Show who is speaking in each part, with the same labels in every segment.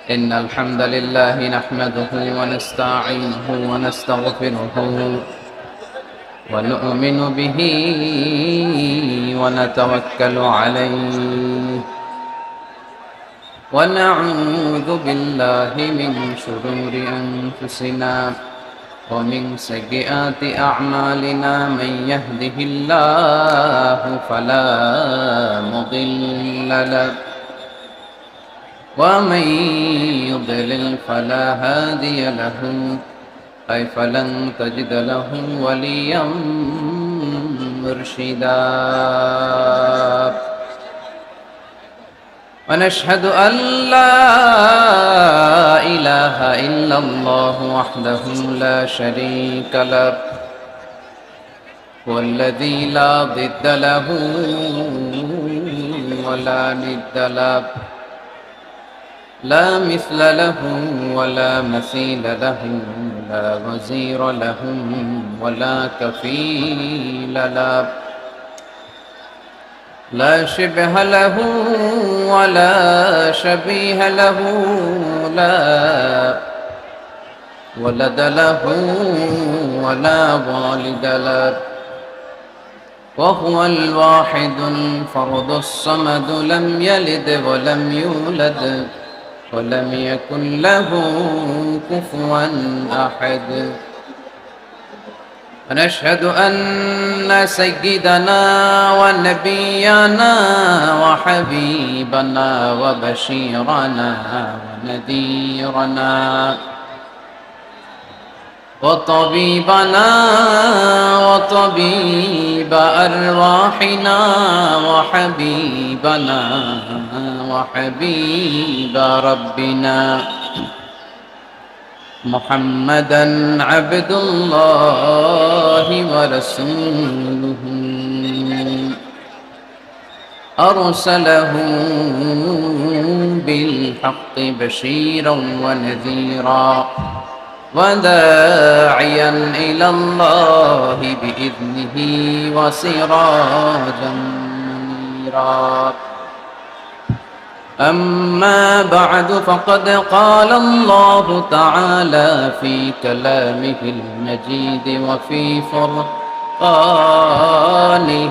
Speaker 1: إن الحمد لله نحمده ونستعينه ونستغفره ونؤمن به ونتوكل عليه ونعوذ بالله من شرور أنفسنا ومن سيئات أعمالنا من يهده الله فلا مضل له ومن يضلل فلا هادي له أي فلن تجد له وليا مرشدا ونشهد أن لا إله إلا الله وحده لا شريك له والذي لا ضد له ولا ند له لا مثل له ولا مثيل له لا وزير له ولا كفيل له لا شبه له ولا شبيه له لا ولد له ولا والد له وهو الواحد الفرد الصمد لم يلد ولم يولد ولم يكن له كفوا أحد ونشهد أن سيدنا ونبينا وحبيبنا وبشيرنا ونذيرنا وطبيبنا وطبيب أرواحنا وحبيبنا وحبيب ربنا محمدا عبد الله ورسوله أرسله بالحق بشيرا ونذيرا وداعيا إلى الله بإذنه وسراجا منيرا أما بعد فقد قال الله تعالى في كلامه المجيد وفي فرقانه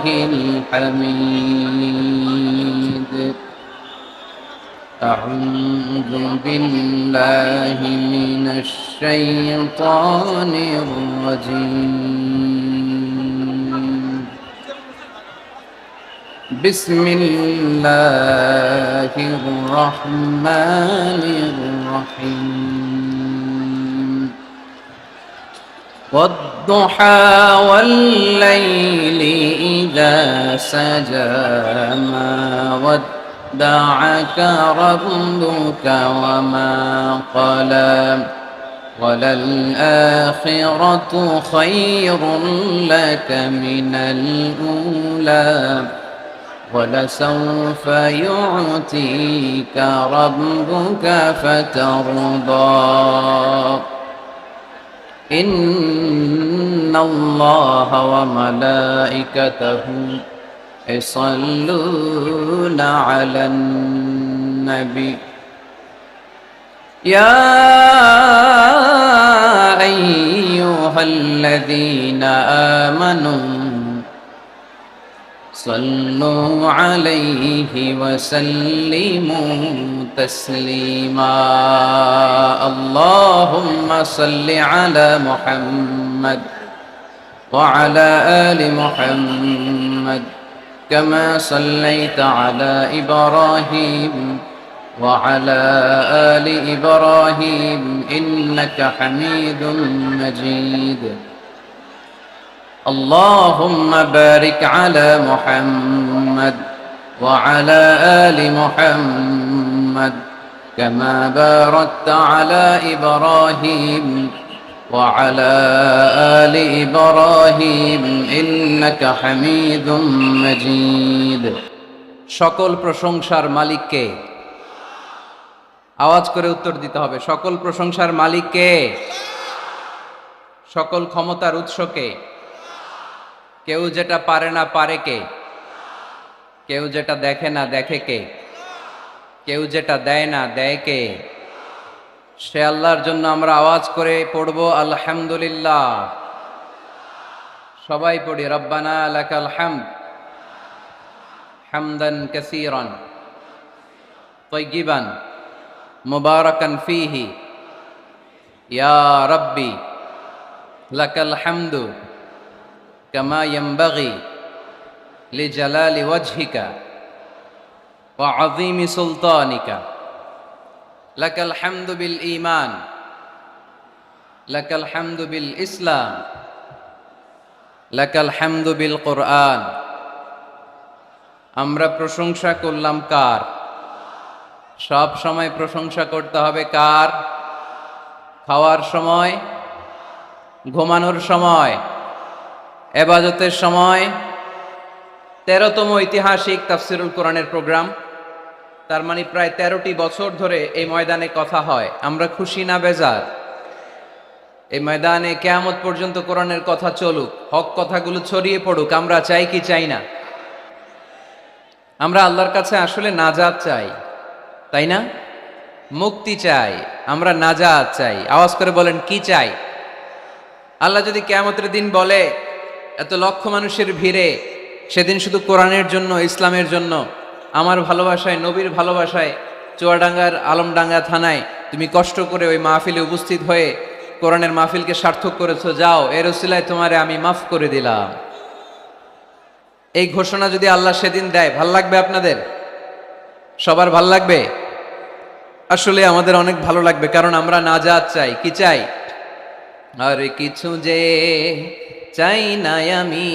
Speaker 1: الحميد أعوذ بالله من الشيطان الرجيم بسم الله الرحمن الرحيم والضحى والليل إذا سجى ما ودعك ربك وما قلى وللآخرة خير لك من الأولى ولسوف يعطيك ربك فترضى إن الله وملائكته يصلون على النبي يا أيها الذين آمنوا صلوا عليه وسلموا تسليما اللهم صل على محمد وعلى آل محمد كما صليت على إبراهيم وعلى آل إبراهيم إنك حميد مجيد اللهم بارك على محمد وعلى آل محمد كما باركت على إبراهيم وعلى آل إبراهيم إنك حميد مجيد সকল প্রশংসার মালিক কে? আওয়াজ করে উত্তর দিতে হবে। সকল প্রশংসার মালিক কে? সকল ক্ষমতার উৎস কে? কেউ যেটা পারে না পারে কে? কেউ যেটা দেখে না দেখে কে? কেউ যেটা দেয় না, দেয় কে? সে আল্লাহর জন্য আমরা আওয়াজ করে পড়ব আলহামদুলিল্লাহ। সবাই পড়ি রব্বানা লাকাল হামদ হামদান কাসীরান তাইয়িবান মুবারাকান ফীহি ইয়া রাব্বি লাকাল হামদু কামা ইয়ানবাগি লিজালালি ওয়াজহিকা ওয়া আযীমি সুলতানিকা। লাকাল হামদু বিল ঈমান, লাকাল হামদু বিল ইসলাম, লাকাল হামদু বিল কুরআন। আমরা প্রশংসা করলাম কার? সব সময় প্রশংসা করতে হবে কার? খাওয়ার সময়, ঘুমানোর সময়, ইবাদতের সময়। 13তম ঐতিহাসিক তাফসিরুল কোরআনের প্রোগ্রাম, তার মানে প্রায় 13টি বছর ধরে এই ময়দানে কথা হয়। আমরা খুশি না বেজার? এই ময়দানে কিয়ামত পর্যন্ত কোরআনের কথা চলুক, হক কথাগুলো ছড়িয়ে পড়ুক। আমরা চাই কি চাই না? আমরা আল্লাহর কাছে আসলে নাজাত চাই, তাই না? মুক্তি চাই, আমরা নাজাত চাই। আওয়াজ করে বলেন কি চাই? আল্লাহ যদি কিয়ামতের দিন বলে এত লক্ষ মানুষের ভিড়ে সেদিন শুধু কোরআনের জন্য, ইসলামের জন্য, আমার ভালোবাসায়, নবীর ভালোবাসায় চুয়াডাঙ্গার আলমডাঙ্গা থানায় তুমি কষ্ট করে ওই মাহফিলে উপস্থিত হয়ে কোরআনের মাহফিলকে সার্থক করেছো, যাও এর উসিলায় তোমারে আমি মাফ করে দিলাম, এই ঘোষণা যদি আল্লাহ সেদিন দেয়, ভাল লাগবে আপনাদের? সবার ভাল লাগবে? আসলে আমাদের অনেক ভালো লাগবে, কারণ আমরা নাজাত চাই। কি চাই? আর কিছু যে চাই না আমি,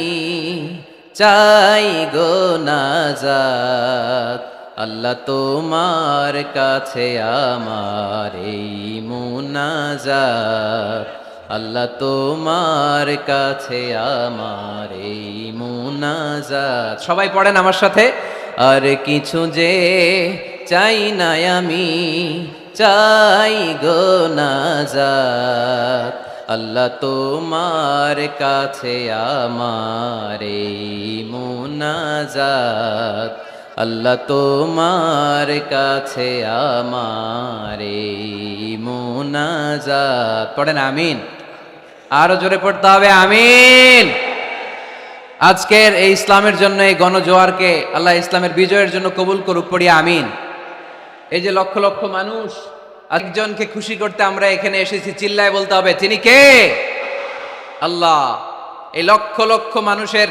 Speaker 1: চাই গো নাজাত। আল্লাহ তোমার কাছে আমার এই মুনাজাত, আল্লাহ তোমার কাছে আমার এই মুনাজাত। সবাই পড়েন আমার সাথে, আর কিছু যে চাই না আমি, চাই গো নাজাত। আল্লাহ তোমার কাছে আমার এই মুনাজাত, আল্লাহ তোমার কাছে আমার এই মুনাজাত। পড়েন আমিন। আরো জোরে পড়তে হবে আমিন। আজকের এই ইসলামের জন্য, এই গণজোয়ারকে আল্লাহ ইসলামের বিজয়ের জন্য কবুল করুক। পড়ি আমিন। এই যে লক্ষ লক্ষ মানুষ, একজনকে খুশি করতে আমরা এখানে এসেছি, চিল্লায় বলতে হবে তিনি কে? আল্লাহ। এই লক্ষ লক্ষ মানুষের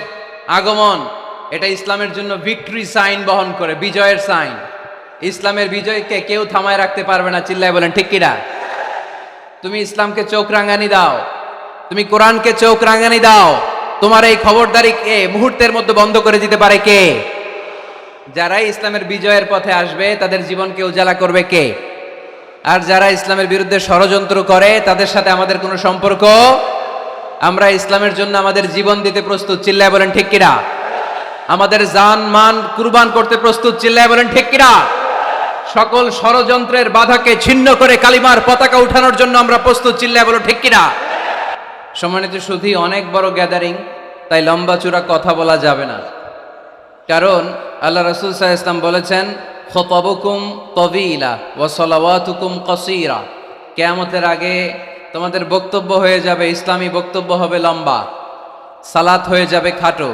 Speaker 1: আগমন, এটা ইসলামের জন্য ভিক্টরি সাইন বহন করে, বিজয়ের সাইন। ইসলামের বিজয়কে কেউ থামায় রাখতে পারবে না। চিল্লায় বলেন ঠিক কিনা? তুমি ইসলামকে চোখ রাঙানি দাও, তুমি কোরআনকে চোখ রাঙানি দাও, তোমার এই খবরদারি কে মুহূর্তের মধ্যে বন্ধ করে দিতে পারে? কে? যারাই ইসলামের বিজয়ের পথে আসবে তাদের জীবনকে উজালা করবে কে? আর যারা ইসলামের বিরুদ্ধে ষড়যন্ত্র করে তাদের সাথে আমাদের কোনো সম্পর্ক। আমরা ইসলামের জন্য আমাদের জীবন দিতে প্রস্তুত। চিল্লায় বলেন ঠিক কিনা? আমাদের জান মান কুরবান করতে প্রস্তুত। চিল্লায় বলেন ঠিক কিনা? সকল ষড়যন্ত্রের বাধাকে ছিন্ন করে কালিমার পতাকা উঠানোর জন্য আমরা প্রস্তুত। চিল্লায় বলো ঠিক কিনা? সম্মানিত সুধী, অনেক বড় গ্যাদারিং, তাই লম্বা চূড়া কথা বলা যাবে না। কারণ আল্লাহ রাসূল সাল্লাল্লাহু আলাইহি ওয়াসাল্লাম বলেছেন, খুতাবুকুম তাওয়িলা ওয়া সালাওয়াতুকুম কাসীরা। কিয়ামতের আগে তোমাদের বক্তব্য হয়ে যাবে, ইসলামী বক্তব্য হবে লম্বা, সালাত হয়ে যাবে খাটো।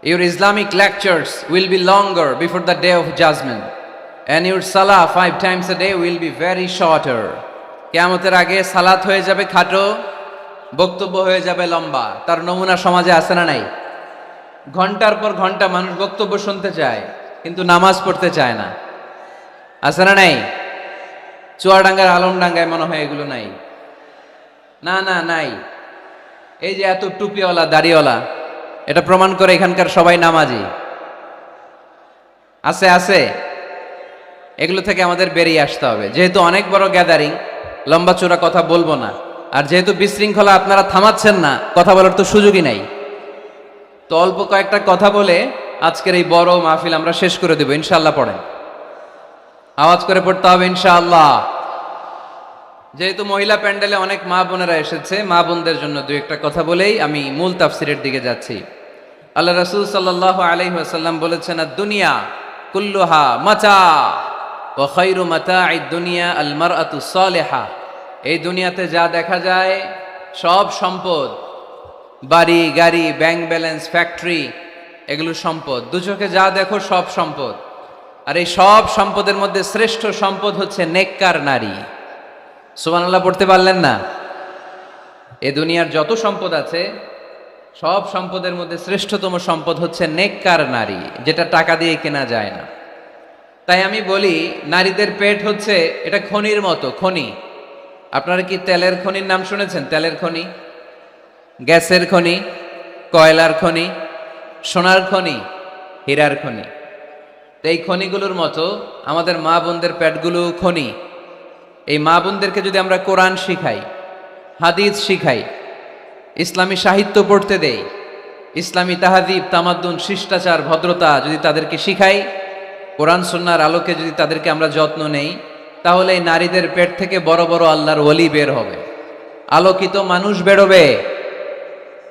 Speaker 1: Your Islamic lectures will be longer before the day of judgment, and your salah 5 times a day will be very shorter. কিয়ামতের আগে সালাত হয়ে যাবে খাটো, বক্তব্য হয়ে যাবে লম্বা। তার নমুনা সমাজে আছে না নাই? ঘন্টার পর ঘন্টা মানুষ বক্তব্য শুনতে চায়, কিন্তু নামাজ পড়তে চায় না। আছে না নাই? চুয়াডাঙ্গার আলমডাঙ্গায় মনে হয় এগুলো নাই। না না নাই। এই যে এত টুপিওয়ালা দাড়িওয়ালা, এটা প্রমাণ করে এখানকার সবাই নামাজি। আছে আছে। এগুলো থেকে আমাদের বেরিয়ে আসতে হবে। যেহেতু অনেক বড় গ্যাদারিং, লম্বা চূড়া কথা বলবো না। আর যেহেতু বিশৃঙ্খলা আপনারা থামাচ্ছেন না, কথা বলার তো সুযোগই নাই। তো অল্প কয়েকটা কথা বলে আজকের এই বড় মাহফিল আমরা শেষ করে দেব ইনশাআল্লাহ। পড়েন, আওয়াজ করে পড়তে হবে ইনশাআল্লাহ। যেহেতু মহিলা প্যান্ডেলে অনেক মা বোনেরা এসেছে, মা বোনদের জন্য দুই একটা কথা বলেই আমি মূল তাফসিরের দিকে যাচ্ছি। আল্লাহ রাসূল সাল্লাল্লাহু আলাইহি ওয়াসাল্লাম বলেছেন, দুনিয়া কুল্লুহা মাতা, ওয়া খায়রু মাতাঈদ দুনিয়া আল মারআতু সালিহা। এই দুনিয়াতে যা দেখা যায় সব সম্পদ, বাড়ি গাড়ি ব্যাংক ব্যালেন্স ফ্যাক্টরি, এগুলো সম্পদ। দু চোখে যা দেখো সব সম্পদ। আর এই সব সম্পদের মধ্যে শ্রেষ্ঠ সম্পদ হচ্ছে নেককার নারী। সুবহানাল্লাহ পড়তে পারলেন না? এ দুনিয়ার যত সম্পদ আছে সব সম্পদের মধ্যে শ্রেষ্ঠতম সম্পদ হচ্ছে নেককার নারী, যেটা টাকা দিয়ে কেনা যায় না। তাই আমি বলি, নারীদের পেট হচ্ছে এটা খনির মতো, খনি। আপনারা কি তেলের খনির নাম শুনেছেন? তেলের খনি, গ্যাসের খনি, কয়লার খনি, সোনার খনি, হীরার খনি। তো এই খনিগুলোর মতো আমাদের মা বোনদের পেটগুলো খনি। এই মা বোনদেরকে যদি আমরা কোরআন শিখাই, হাদিস শিখাই, ইসলামী সাহিত্য পড়তে দেই, ইসলামী তাহাদিব তামাদ্দুন শিষ্টাচার ভদ্রতা যদি তাদেরকে শিখাই, কোরআন সুন্নাহর আলোকে যদি তাদেরকে আমরা যত্ন নেই, তাহলে এই নারীদের পেট থেকে বড় বড় আল্লাহর ওলি বের হবে, আলোকিত মানুষ বেরোবে,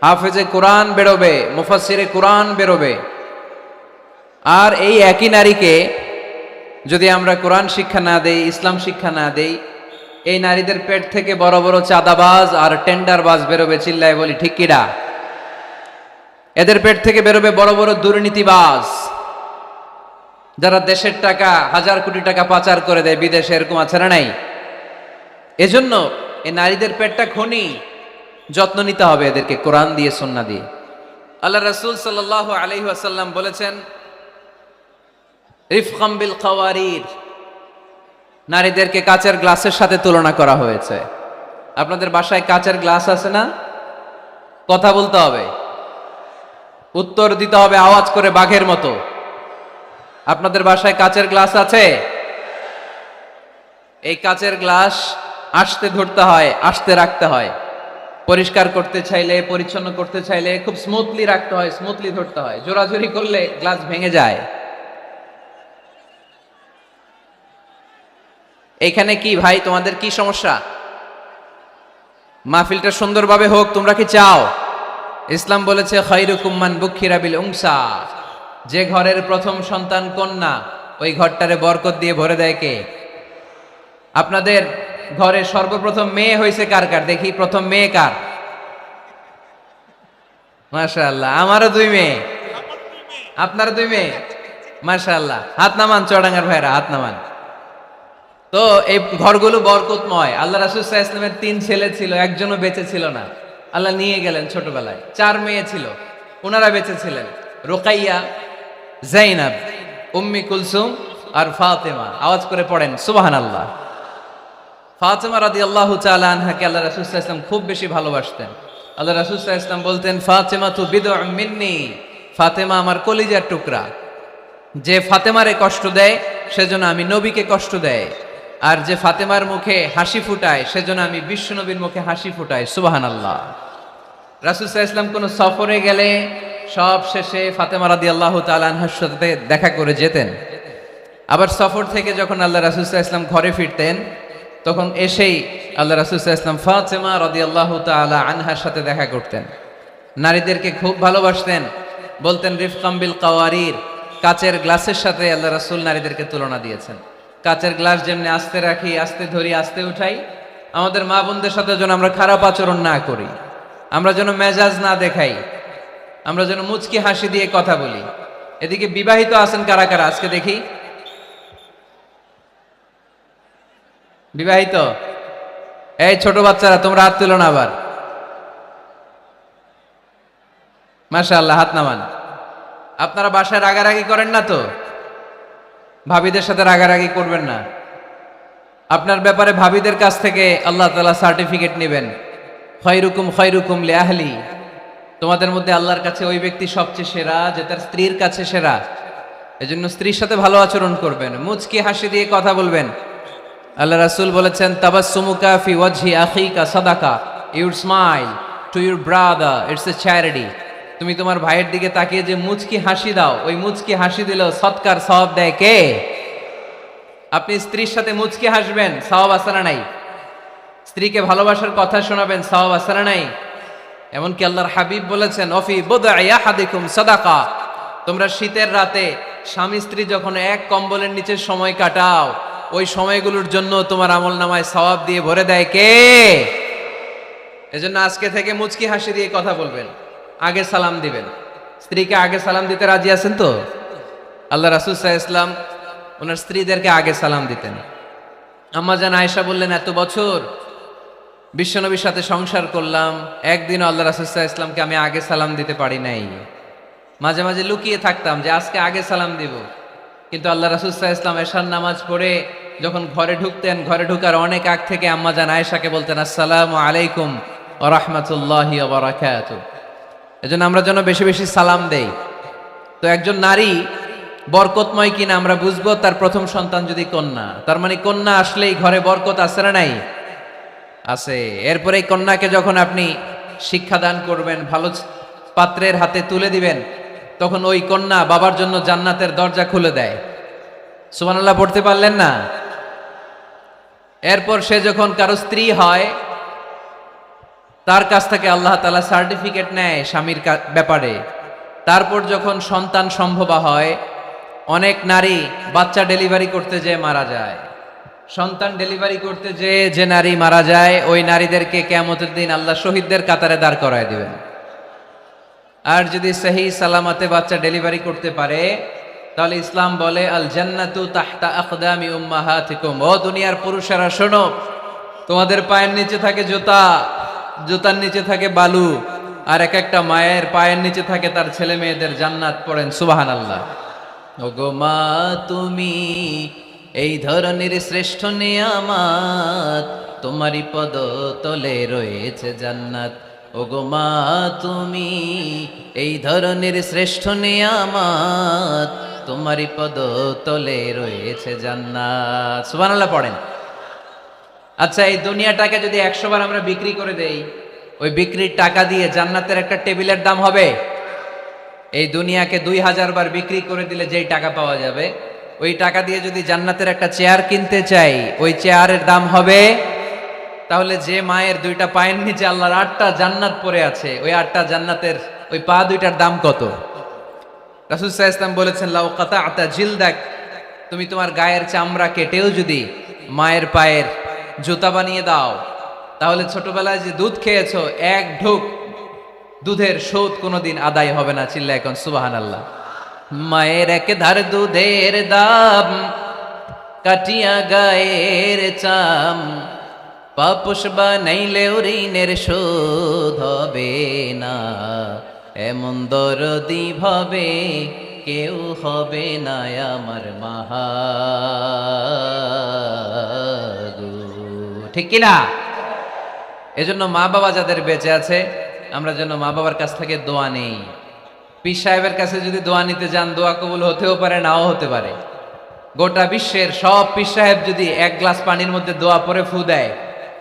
Speaker 1: হাফেজে কোরআন বেরোবে, মুফাসসিরে কোরআন বেরোবে। আর এই একই নারীকে যদি আমরা কোরআন শিক্ষা না দেই, ইসলাম শিক্ষা না দেই, এই নারীদের পেট থেকে বড় বড় চাঁদাবাজ আর টেন্ডারবাজ বেরোবে। চিল্লায় বলি ঠিক কিনা? এদের পেট থেকে বেরোবে বড় বড় দুর্নীতিবাজ, যারা দেশের টাকা, হাজার কোটি টাকা পাচার করে দেয় বিদেশে। এরকম আছে না নাই? এজন্য এই নারীদের পেটটা খনি, যত্ন নিতে হবে এদেরকে কোরআন দিয়ে, সুন্নাহ দিয়ে। আল্লাহ রাসূল সাল্লাল্লাহু আলাইহি ওয়াসাল্লাম বলেছেন, রিফকাম বিল কাওয়ারির, নারীদেরকে কাচের গ্লাসের সাথে তুলনা করা হয়েছে। আপনাদের বাসায় কাচের গ্লাস আছে না? কথা বলতে হবে, উত্তর দিতে হবে আওয়াজ করে বাঘের মতো। আপনাদের বাসায় কাচের গ্লাস আছে? এই কাচের গ্লাস আস্তে ধরতে হয়, আস্তে রাখতে হয়। পরিষ্কার করতে চাইলে, পরিচ্ছন্ন করতে চাইলে খুব স্মুথলি রাখতে হয়, স্মুথলি ধরতে হয়। জোরাজুরি করলে গ্লাস ভেঙে যায়। এইখানে কি ভাই, তোমাদের কি সমস্যা? মাহফিলটা সুন্দরভাবে হোক, তোমরা কি চাও? ইসলাম বলেছে খায়রুকুম মান বুখিরা বিল উনসা, যে ঘরের প্রথম সন্তান কন্যা, ওই ঘরটারে বরকত দিয়ে ভরে দেয় কে? আপনাদের ঘরে সর্বপ্রথম মেয়ে হয়েছে কার কার? দেখি প্রথম মেয়ে কার? মাশাআল্লাহ, আমারও 2 মেয়ে, আপনারও 2 মেয়ে। মাশাআল্লাহ, হাত নামান চুয়াডাঙ্গার ভাইরা, হাত নামান। তো এই ঘরগুলো বরকতময়। আল্লাহ রাসূল সাল্লাল্লাহু আলাইহি ওয়াসাল্লামের 3 ছেলে ছিল, একজনও বেঁচে ছিল না। আল্লাহ নিয়ে গেলেন ছোটবেলায়। 4 মেয়ে ছিল, ওনারা বেঁচে ছিলেন। রুকাইয়া, যায়নাব, উম্মি কুলসুম আর ফাতেমা। আওয়াজ করে পড়েন সুবহানাল্লাহ। ফাতেমা রাদিয়াল্লাহু তাআলা আনহাকে আল্লাহ রাসূল সাল্লাল্লাহু আলাইহি ওয়াসাল্লাম খুব বেশি ভালোবাসতেন। আল্লাহ রাসূল সাল্লাল্লাহু আলাইহি ওয়াসাল্লাম বলতেন, ফাতেমাতু বিদউম মিন্নি, ফাতেমা আমার কলিজার টুকরা। যে ফাতেমারে কষ্ট দেয় সেজন্য আমি নবীকে কষ্ট দেয়, আর যে ফাতেমার মুখে হাসি ফুটায় সেজন্য আমি বিশ্ব নবীর মুখে হাসি ফুটাই। সুবহানাল্লাহ। রাসূল সাল্লাল্লাহু আলাইহি ওয়াসাল্লাম কোন সফরে গেলে সব শেষে ফাতেমা রাদিয়াল্লাহু তাআলা আনহার সাথে দেখা করে যেতেন। আবার সফর থেকে যখন আল্লাহ রাসূল সাল্লাল্লাহু আলাইহি ওয়াসাল্লাম ঘরে ফিরতেন, তখন এসেই আল্লাহ রাসূল সাল্লাল্লাহু আলাইহি ওয়াসাল্লাম ফাতেমা রাদিয়াল্লাহু তাআলা আনহার সাথে দেখা করতেন। নারীদেরকে খুব ভালোবাসতেন। বলতেন রিফকাম বিল কাওয়ারির, কাচের গ্লাসের সাথে আল্লাহ রাসূল নারীদেরকে তুলনা দিয়েছেন। কাচের গ্লাস যেমনি আস্তে রাখি, আস্তে ধরি, আস্তে উঠাই, আমাদের মা বোনদের সাথে যেন আমরা খারাপ আচরণ না করি, আমরা যেন মেজাজ না দেখাই, আমরা যেন মুচকি হাসি দিয়ে কথা বলি। এদিকে বিবাহিত আছেন কারা কারা? আজকে দেখি বিবাহিত। এই ছোট বাচ্চারা, তোমরা হাত তুলো না আবার। মাশাআল্লাহ, হাত নামান। আপনারা বাসায় রাগারাগি করেন না তো? ভাবিদের সাথে রাগারাগি করবেন না। আপনার ব্যাপারে ভাবিদের কাছ থেকে আল্লাহ তাআলা সার্টিফিকেট নেবেন। খায়রুকুম খায়রুকুম লিআহলি, তোমাদের মধ্যে আল্লাহর কাছে ওই ব্যক্তি সবচেয়ে সেরা যে তার স্ত্রীর কাছে সেরা। এজন্য স্ত্রীর সাথে ভালো আচরণ করবেন, মুচকি হাসি দিয়ে কথা বলবেন। আল্লাহ রাসূল বলেছেন, তাবাসসুমুকা ফি ওয়াজহি আখিকা সাদাকা, your smile to your brother it's a charity. তুমি তোমার ভাইয়ের দিকে তাকিয়ে যে মুচকি হাসি দাও, ওই মুচকি হাসি দিলেও সৎকার সওয়াব দেয় কে? আপনি স্ত্রীর সাথে মুচকি হাসবেন, সওয়াব আছে না নাই? স্ত্রীকে ভালোবাসার কথা শোনাবেন, সওয়াব আছে না নাই? এমনকি আল্লাহর হাবিব বলেছেন, অফি বুদআই আহাদিকুম সাদাকা, তোমরা শীতের রাতে স্বামী স্ত্রী যখন এক কম্বলের নিচে সময় কাটাও, ওই সময়গুলোর জন্য তোমার আমল নামায় সওয়াব দিয়ে ভরে দেয় কে? এজন্য আজকে থেকে মুচকি হাসি দিয়ে কথা বলবেন, আগে সালাম দিবেন। স্ত্রীকে আগে সালাম দিতে রাজি আছেন তো? আল্লাহ রাসূল সাল্লাল্লাহু আলাইহি ওয়াসাল্লাম ওনার স্ত্রীদেরকে আগে সালাম দিতেন। আম্মা জান আয়েশা বললেন, এত বছর বিশ্বনবীর সাথে সংসার করলাম, একদিনও আল্লাহ রাসূল সাল্লাল্লাহু আলাইহি ওয়াসাল্লামকে আমি আগে সালাম দিতে পারি নাই। মাঝে মাঝে লুকিয়ে থাকতাম যে আজকে আগে সালাম দিব, কিন্তু আল্লাহ রাসূল সাল্লাল্লাহু আলাইহি ওয়াসাল্লাম এশার নামাজ পড়ে যখন ঘরে ঢুকতেন, ঘরে ঢুকার অনেক আগ থেকে আম্মা জান আয়েশাকে বলতেন, আসসালামু আলাইকুম ওয়া রাহমাতুল্লাহি ওয়া বারাকাতুহু। এজন্য আমরা যেন বেশি বেশি সালাম দেই। তো একজন নারী বরকতময় কিনা আমরা বুঝবো তার প্রথম সন্তান যদি কন্যা, তার মানে কন্যা আসলেই ঘরে বরকত আছে না নাই? আছে। এরপরে এই কন্যাকে যখন আপনি শিক্ষাদান করবেন, ভালো পাত্রের হাতে তুলে দিবেন, তখন ওই কন্যা বাবার জন্য জান্নাতের দরজা খুলে দেয়। সুবহানাল্লাহ পড়তে পারলেন না? এরপর সে যখন কারো স্ত্রী হয়, তার কাছ থেকে আল্লাহ তাআলা সার্টিফিকেট নেয় স্বামীর ব্যাপারে। তারপর যখন সন্তান সম্ভবা হয়, অনেক নারী বাচ্চা ডেলিভারি করতে যেয়ে মারা যায়। সন্তান ডেলিভারি করতে যেয়ে যে নারী মারা যায়, ওই নারীদেরকে কিয়ামতের দিন আল্লাহ শহীদদের কাতারে দাঁড় করায় দিবেন। আর যদি সহি সালামতে বাচ্চা ডেলিভারি করতে পারে, তাহলে ইসলাম বলে আল জান্নাতু তাহতা আকদামি উম্মাহাতিকুম। ও দুনিয়ার পুরুষেরা শোনো, তোমাদের পায়ের নিচে থাকে জুতা, জুতার নিচে থাকে বালু, আর এক একটা মায়ের পায়ের নিচে থাকে তার ছেলে মেয়েদের জান্নাত। পড়েন সুবহানাল্লাহ। ওগো মা তুমি এই ধরনের শ্রেষ্ঠ নিয়ামত, তোমারই পদ তলে রয়েছে জান্নাত। ওগো মা তুমি এই ধরনের শ্রেষ্ঠ নিয়ামত, তোমারই পদ তলে রয়েছে জান্নাত। সুবহানাল্লাহ পড়েন। আচ্ছা, এই দুনিয়াটাকে যদি 100 বার আমরা বিক্রি করে দেই, ওই বিক্রির টাকা দিয়ে জান্নাতের একটা টেবিলের দাম হবে? এই দুনিয়াকে 2000 বার বিক্রি করে দিলে যেই টাকা পাওয়া যাবে, ওই টাকা দিয়ে যদি জান্নাতের একটা চেয়ার কিনতে চাই, ওই চেয়ারের দাম হবে? তাহলে যে মায়ের 2টা পায়ের নিচে আল্লাহর 8টা জান্নাত পড়ে আছে, ওই 8টা জান্নাতের ওই পা 2টার দাম কত? রাসূল সাল্লাল্লাহু আলাইহি ওয়াসাল্লাম বলেছেন, লাউ কাতাআতা জিলদাক, তুমি তোমার গায়ের চামড়া কেটেও যদি মায়ের পায়ের জুতা বানিয়ে দাও, তাহলে ছোটবেলায় যে দুধ খেয়েছো, এক ঢোক দুধের শোধ কোনোদিন আদায় হবে না। চিল্লায় এখন সুবহানাল্লাহ। মায়ের এক ধার দুধের দাম, কাটিয়া গায়ের চাম, পাপোশ বানাইলেও ঋণের শোধ হবে না। এমন দরদি ভাবে কেউ হবে না আমার মাহা, ঠিক কিনা? এজন্য মা বাবা যাদের বেঁচে আছে, আমরা যেন মা বাবার কাছ থেকে দোয়া নেই। পীর সাহেবের কাছে যদি দোয়া নিতে যান, দোয়া কবুল হতেও পারে, নাও হতে পারে। গোটা বিশ্বের সব পীর সাহেব যদি 1 গ্লাস পানির মধ্যে দোয়া পরে ফু দেয়,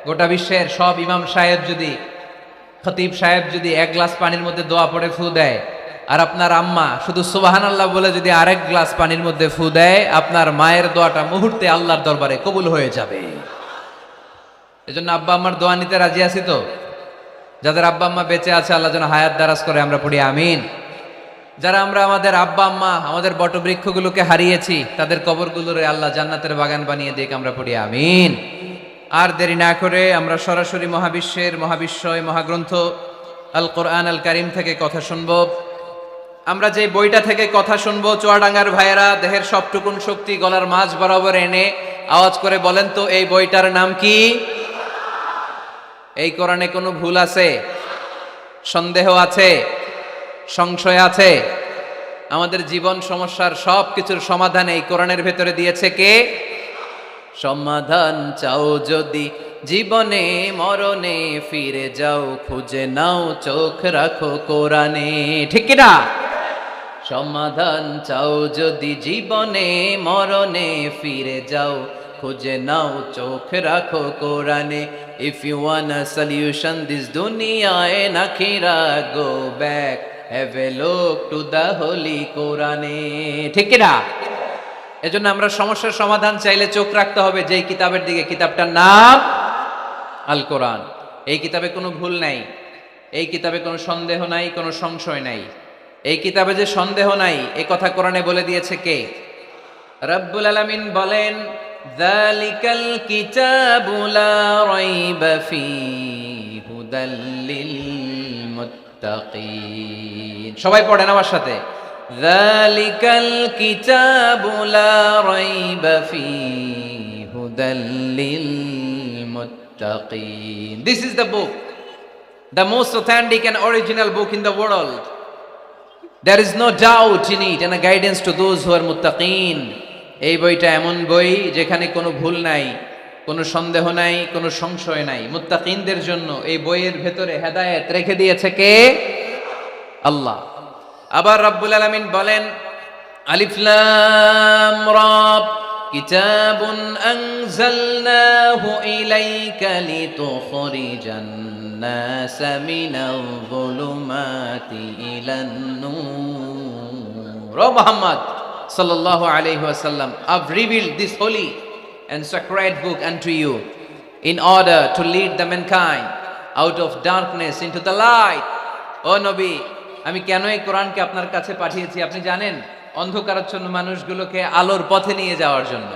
Speaker 1: গোটা বিশ্বের সব ইমাম সাহেব যদি, খতিব সাহেব যদি 1 গ্লাস পানির মধ্যে দোয়া পরে ফু দেয়, আর আপনার আম্মা শুধু সুবহানাল্লাহ বলে যদি আরেক গ্লাস পানির মধ্যে ফু দেয়, আপনার মায়ের দোয়াটা মুহূর্তে আল্লাহর দরবারে কবুল হয়ে যাবে। এজন্য আব্বা আম্মার দোয়া নিতে রাজি আছি তো? যাদের আব্বা আম্মা বেঁচে আছে, আল্লাহ যেন হায়াত দারাজ করে, আমরা পড়ি আমিন। যারা আমরা আমাদের আব্বা আম্মা, আমাদের বটবৃক্ষগুলোকে হারিয়েছি, তাদের কবরগুলোরে আল্লাহ জান্নাতের বাগান বানিয়ে দিক, আমরা পড়ি আমিন। আর দেরি না করে আমরা সরাসরি মহাবিশ্বের মহাবিশ্বয় মহাগ্রন্থ আল কোরআন আল কারিম থেকে কথা শুনব। আমরা যে বইটা থেকে কথা শুনবো, চুয়াডাঙ্গার ভাইয়েরা দেহের সবটুকুন শক্তি গলার মাঝ বরাবর এনে আওয়াজ করে বলেন তো, এই বইটার নাম কি? এই কোরআনে কোনো ভুল আছে? সন্দেহ আছে? সংশয় আছে? আমাদের জীবন সমস্যার সব কিছুর সমাধান এই কোরআনের ভেতরে দিয়েছে কে? সমাধান চাও যদি জীবনে মরণে, ফিরে যাও খুঁজে নাও, চোখ রাখো কোরআনে, ঠিক কিনা? সমাধান চাও যদি জীবনে মরণে, ফিরে যাও খুঁজে নাও, চোখ রাখো কোরআনে। If you want a solution this দুনিয়া এন্ড আখিরা, go back, have a look to the holy কোরআনে, ঠিক কিনা? এজন্য আমরা সমস্যার সমাধান চাইলে চোখ রাখতে হবে যেই কিতাবের দিকে, কিতাবটার নাম আল কোরআন। এই কিতাবে কোনো ভুল নাই, এই কিতাবে কোনো সন্দেহ নাই, কোনো সংশয় নাই। এই কিতাবে যে সন্দেহ নাই, এই কথা কোরআনে বলে দিয়েছে কে? রব্বুল আলামিন বলেন, যালিকাল কিতাবু লা রাইবা ফীহি হুদাল লিল মুত্তাকিন। সবাই পড়েন আমার সাথে, যালিকাল কিতাবু লা রাইবা ফীহি হুদাল লিল মুত্তাকিন। This is the book, the most authentic and original book in the world. There is no doubt in it and a guidance to those who are muttaqin. এই বইটা এমন বই যেখানে কোনো ভুল নাই, কোনো সন্দেহ নাই, কোনো সংশয় নাই। মুত্তাকিনদের জন্য এই বইয়ের ভেতরে হেদায়েত রেখে দিয়েছে কে? আল্লাহ। আবার রাব্বুল আলামিন বলেন, আলিফ লাম রা, কিতাবুন আনজালনাহু ইলাইকা লিতুখরিজান নাসা মিনাল যুলুমাতি ইলান নূর। ও Muhammad sallallahu alayhi wa sallam, I've revealed this holy and sacred book unto you in order to lead the mankind out of darkness into the light. ও নবী, আমি কেন এই কোরআনকে আপনার কাছে পাঠিয়েছি আপনি জানেন? অন্ধকারাচ্ছন্ন মানুষগুলোকে আলোর পথে নিয়ে যাওয়ার জন্য,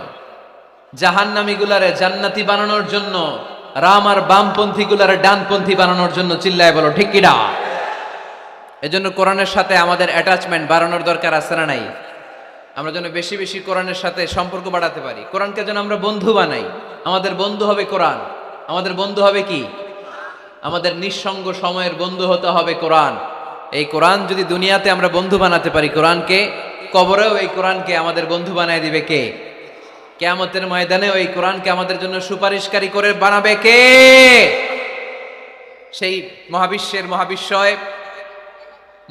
Speaker 1: জাহান্নামীগুলারে জান্নাতি বানানোর জন্য, রাম আর বামপন্থীগুলারে ডানপন্থী বানানোর জন্য। চিল্লায় বলো ঠিক কিনা? এজন্য কোরআনের সাথে আমাদের অ্যাটাচমেন্ট বাড়ানোর দরকার আছে না নাই? আমরা যেন বেশি বেশি কোরআনের সাথে সম্পর্ক বাড়াতে পারি, কোরআনকে যেন আমরা বন্ধু বানাই। আমাদের বন্ধু হবে কোরআন। আমাদের বন্ধু হবে কি? আমাদের নিঃসঙ্গ সময়ের বন্ধু হতে হবে কোরআন। এই কোরআন যদি দুনিয়াতে আমরা বন্ধু বানাতে পারি কোরআনকে, কবরেও এই কোরআনকে আমাদের বন্ধু বানায় দিবে কে? কিয়ামতের ময়দানে ওই কোরআনকে আমাদের জন্য সুপারিশকারী করে বানাবে কে? সেই মহাবিশ্বের মহাবিশ্বয়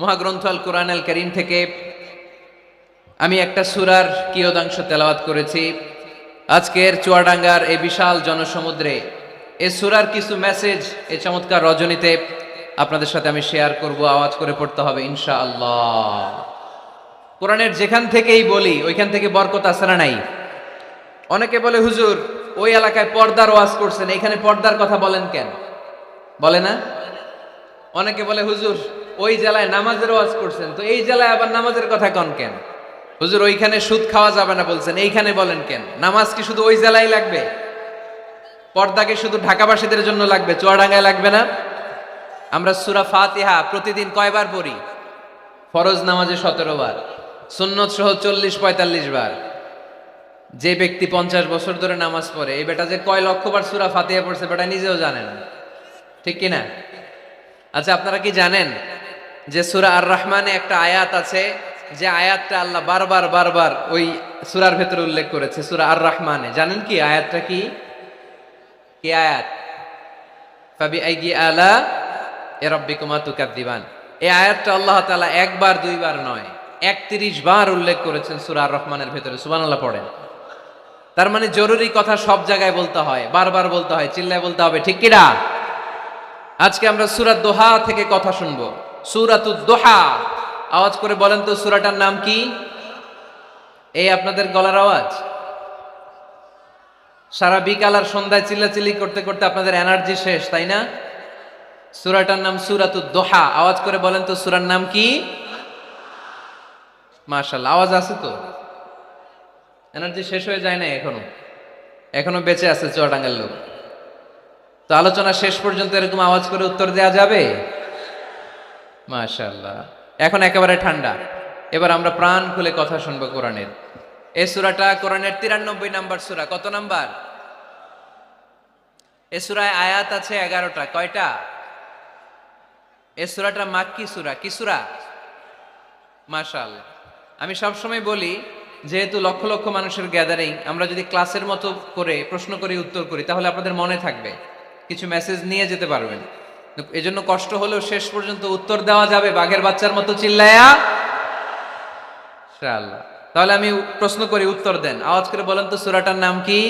Speaker 1: মহাগ্রন্থ আল কোরআন আল কারীম থেকে আমি একটা সূরার কিয়দাংশ তেলাওয়াত করেছি। আজকের চুয়াডাঙ্গার এই বিশাল জনসমুদ্রে এই সূরার কিছু মেসেজ এই চমৎকার রজনীতে আপনাদের সাথে আমি শেয়ার করব। আওয়াজ করে পড়তে হবে ইনশাআল্লাহ। কোরআনের যেখান থেকেই বলি ওইখান থেকে বরকত আছে না নাই? অনেকে বলে, হুজুর ওই এলাকায় পর্দার ওয়াজ করছেন, এখানে পর্দার কথা বলেন কেন? বলে না? অনেকে বলে, হুজুর ওই জেলায় নামাজের ওয়াজ করছেন, তো এই জেলায় আবার নামাজের কথা কন কেন? হুজুর ওইখানে সুদ খাওয়া যাবে না বলছেন, এইখানে বলেন কেন? নামাজ কি শুধু ওই জেলায় লাগবে? পর্দাকে শুধু ঢাকাবাসীদের জন্য লাগবে, চুয়াডাঙ্গায় লাগবে না? আমরা সূরা ফাতিহা প্রতিদিন কয়বার পড়ি? ফরজ নামাজে 17 বার, সুন্নত সহ 40-45 বার। যে ব্যক্তি 50 বছর ধরে নামাজ পড়ে, এই বেটা যে কয় লক্ষবার সূরা ফাতিহা পড়ছে বেটা নিজেও জানে না, ঠিক কিনা? আচ্ছা, আপনারা কি জানেন যে সূরা আর রহমানে একটা আয়াত আছে, যে আয়াতটা আল্লাহ বারবার বারবার ওই সূরার ভেতরে উল্লেখ করেছে, সূরা আর রহমানে? জানেন কি আয়াতটা কি? কি আয়াত? ফাবিআইয়ি আলা রাব্বিকুমা তুকাদ্দিবান। এই আয়াতটা আল্লাহ তাআলা একবার দুইবার নয় 31 বার উল্লেখ করেছেন সূরা আর রহমানের ভেতরে। সুবহানাল্লাহ পড়েন। তার মানে জরুরি কথা সব জায়গায় বলতে হয়, বারবার বলতে হয়, চিল্লায় বলতে হবে, ঠিক কিনা? আজকে আমরা সূরা দোহা থেকে কথা শুনবো। সূরাতুদ দোহা। আওয়াজ করে বলেন তো সূরাটার নাম কি? এই আপনাদের গলার আওয়াজ। সারা বিকাল আর সন্ধ্যায় চিল্লাচিল্লি করতে করতে আপনাদের এনার্জি শেষ, তাই না? সূরাটার নাম সূরাতুদ দোহা। আওয়াজ করে বলেন তো সূরার নাম কি? মাশাআল্লাহ, আওয়াজ আছে তো? এনার্জি শেষ হয়ে যায় না এখনো বেঁচে আছে চুয়াডাঙ্গার লোক। তো আলোচনা শেষ পর্যন্ত এরকম আওয়াজ করে উত্তর দেওয়া যাবে? মাশাআল্লাহ। এখন একেবারে ঠান্ডা। এবার আমরা প্রাণ খুলে কথা শুনবো কোরআনের। এই সূরাটা কোরআনের 93 নাম্বার সূরা। কত নাম্বার? এই সূরায় আয়াত আছে 11টা। কয়টা? এই সূরাটা মাক্কি সূরা। কি সূরা? মাশাআল্লাহ। আমি সবসময় বলি, যেহেতু লক্ষ লক্ষ মানুষের গ্যাদারিং, আমরা যদি ক্লাসের মতো করে প্রশ্ন করি, উত্তর করি, তাহলে আপনাদের মনে থাকবে, কিছু মেসেজ নিয়ে যেতে পারবেন। এজন্য কষ্ট হলেও শেষ পর্যন্ত উত্তর দেওয়া যাবে বাঘের বাচ্চার মতো চিল্লায়া ইনশাআল্লাহ। তাহলে আমি প্রশ্ন করি, উত্তর দেন। আওয়াজ করে বলেন তো সূরাটার নাম কি?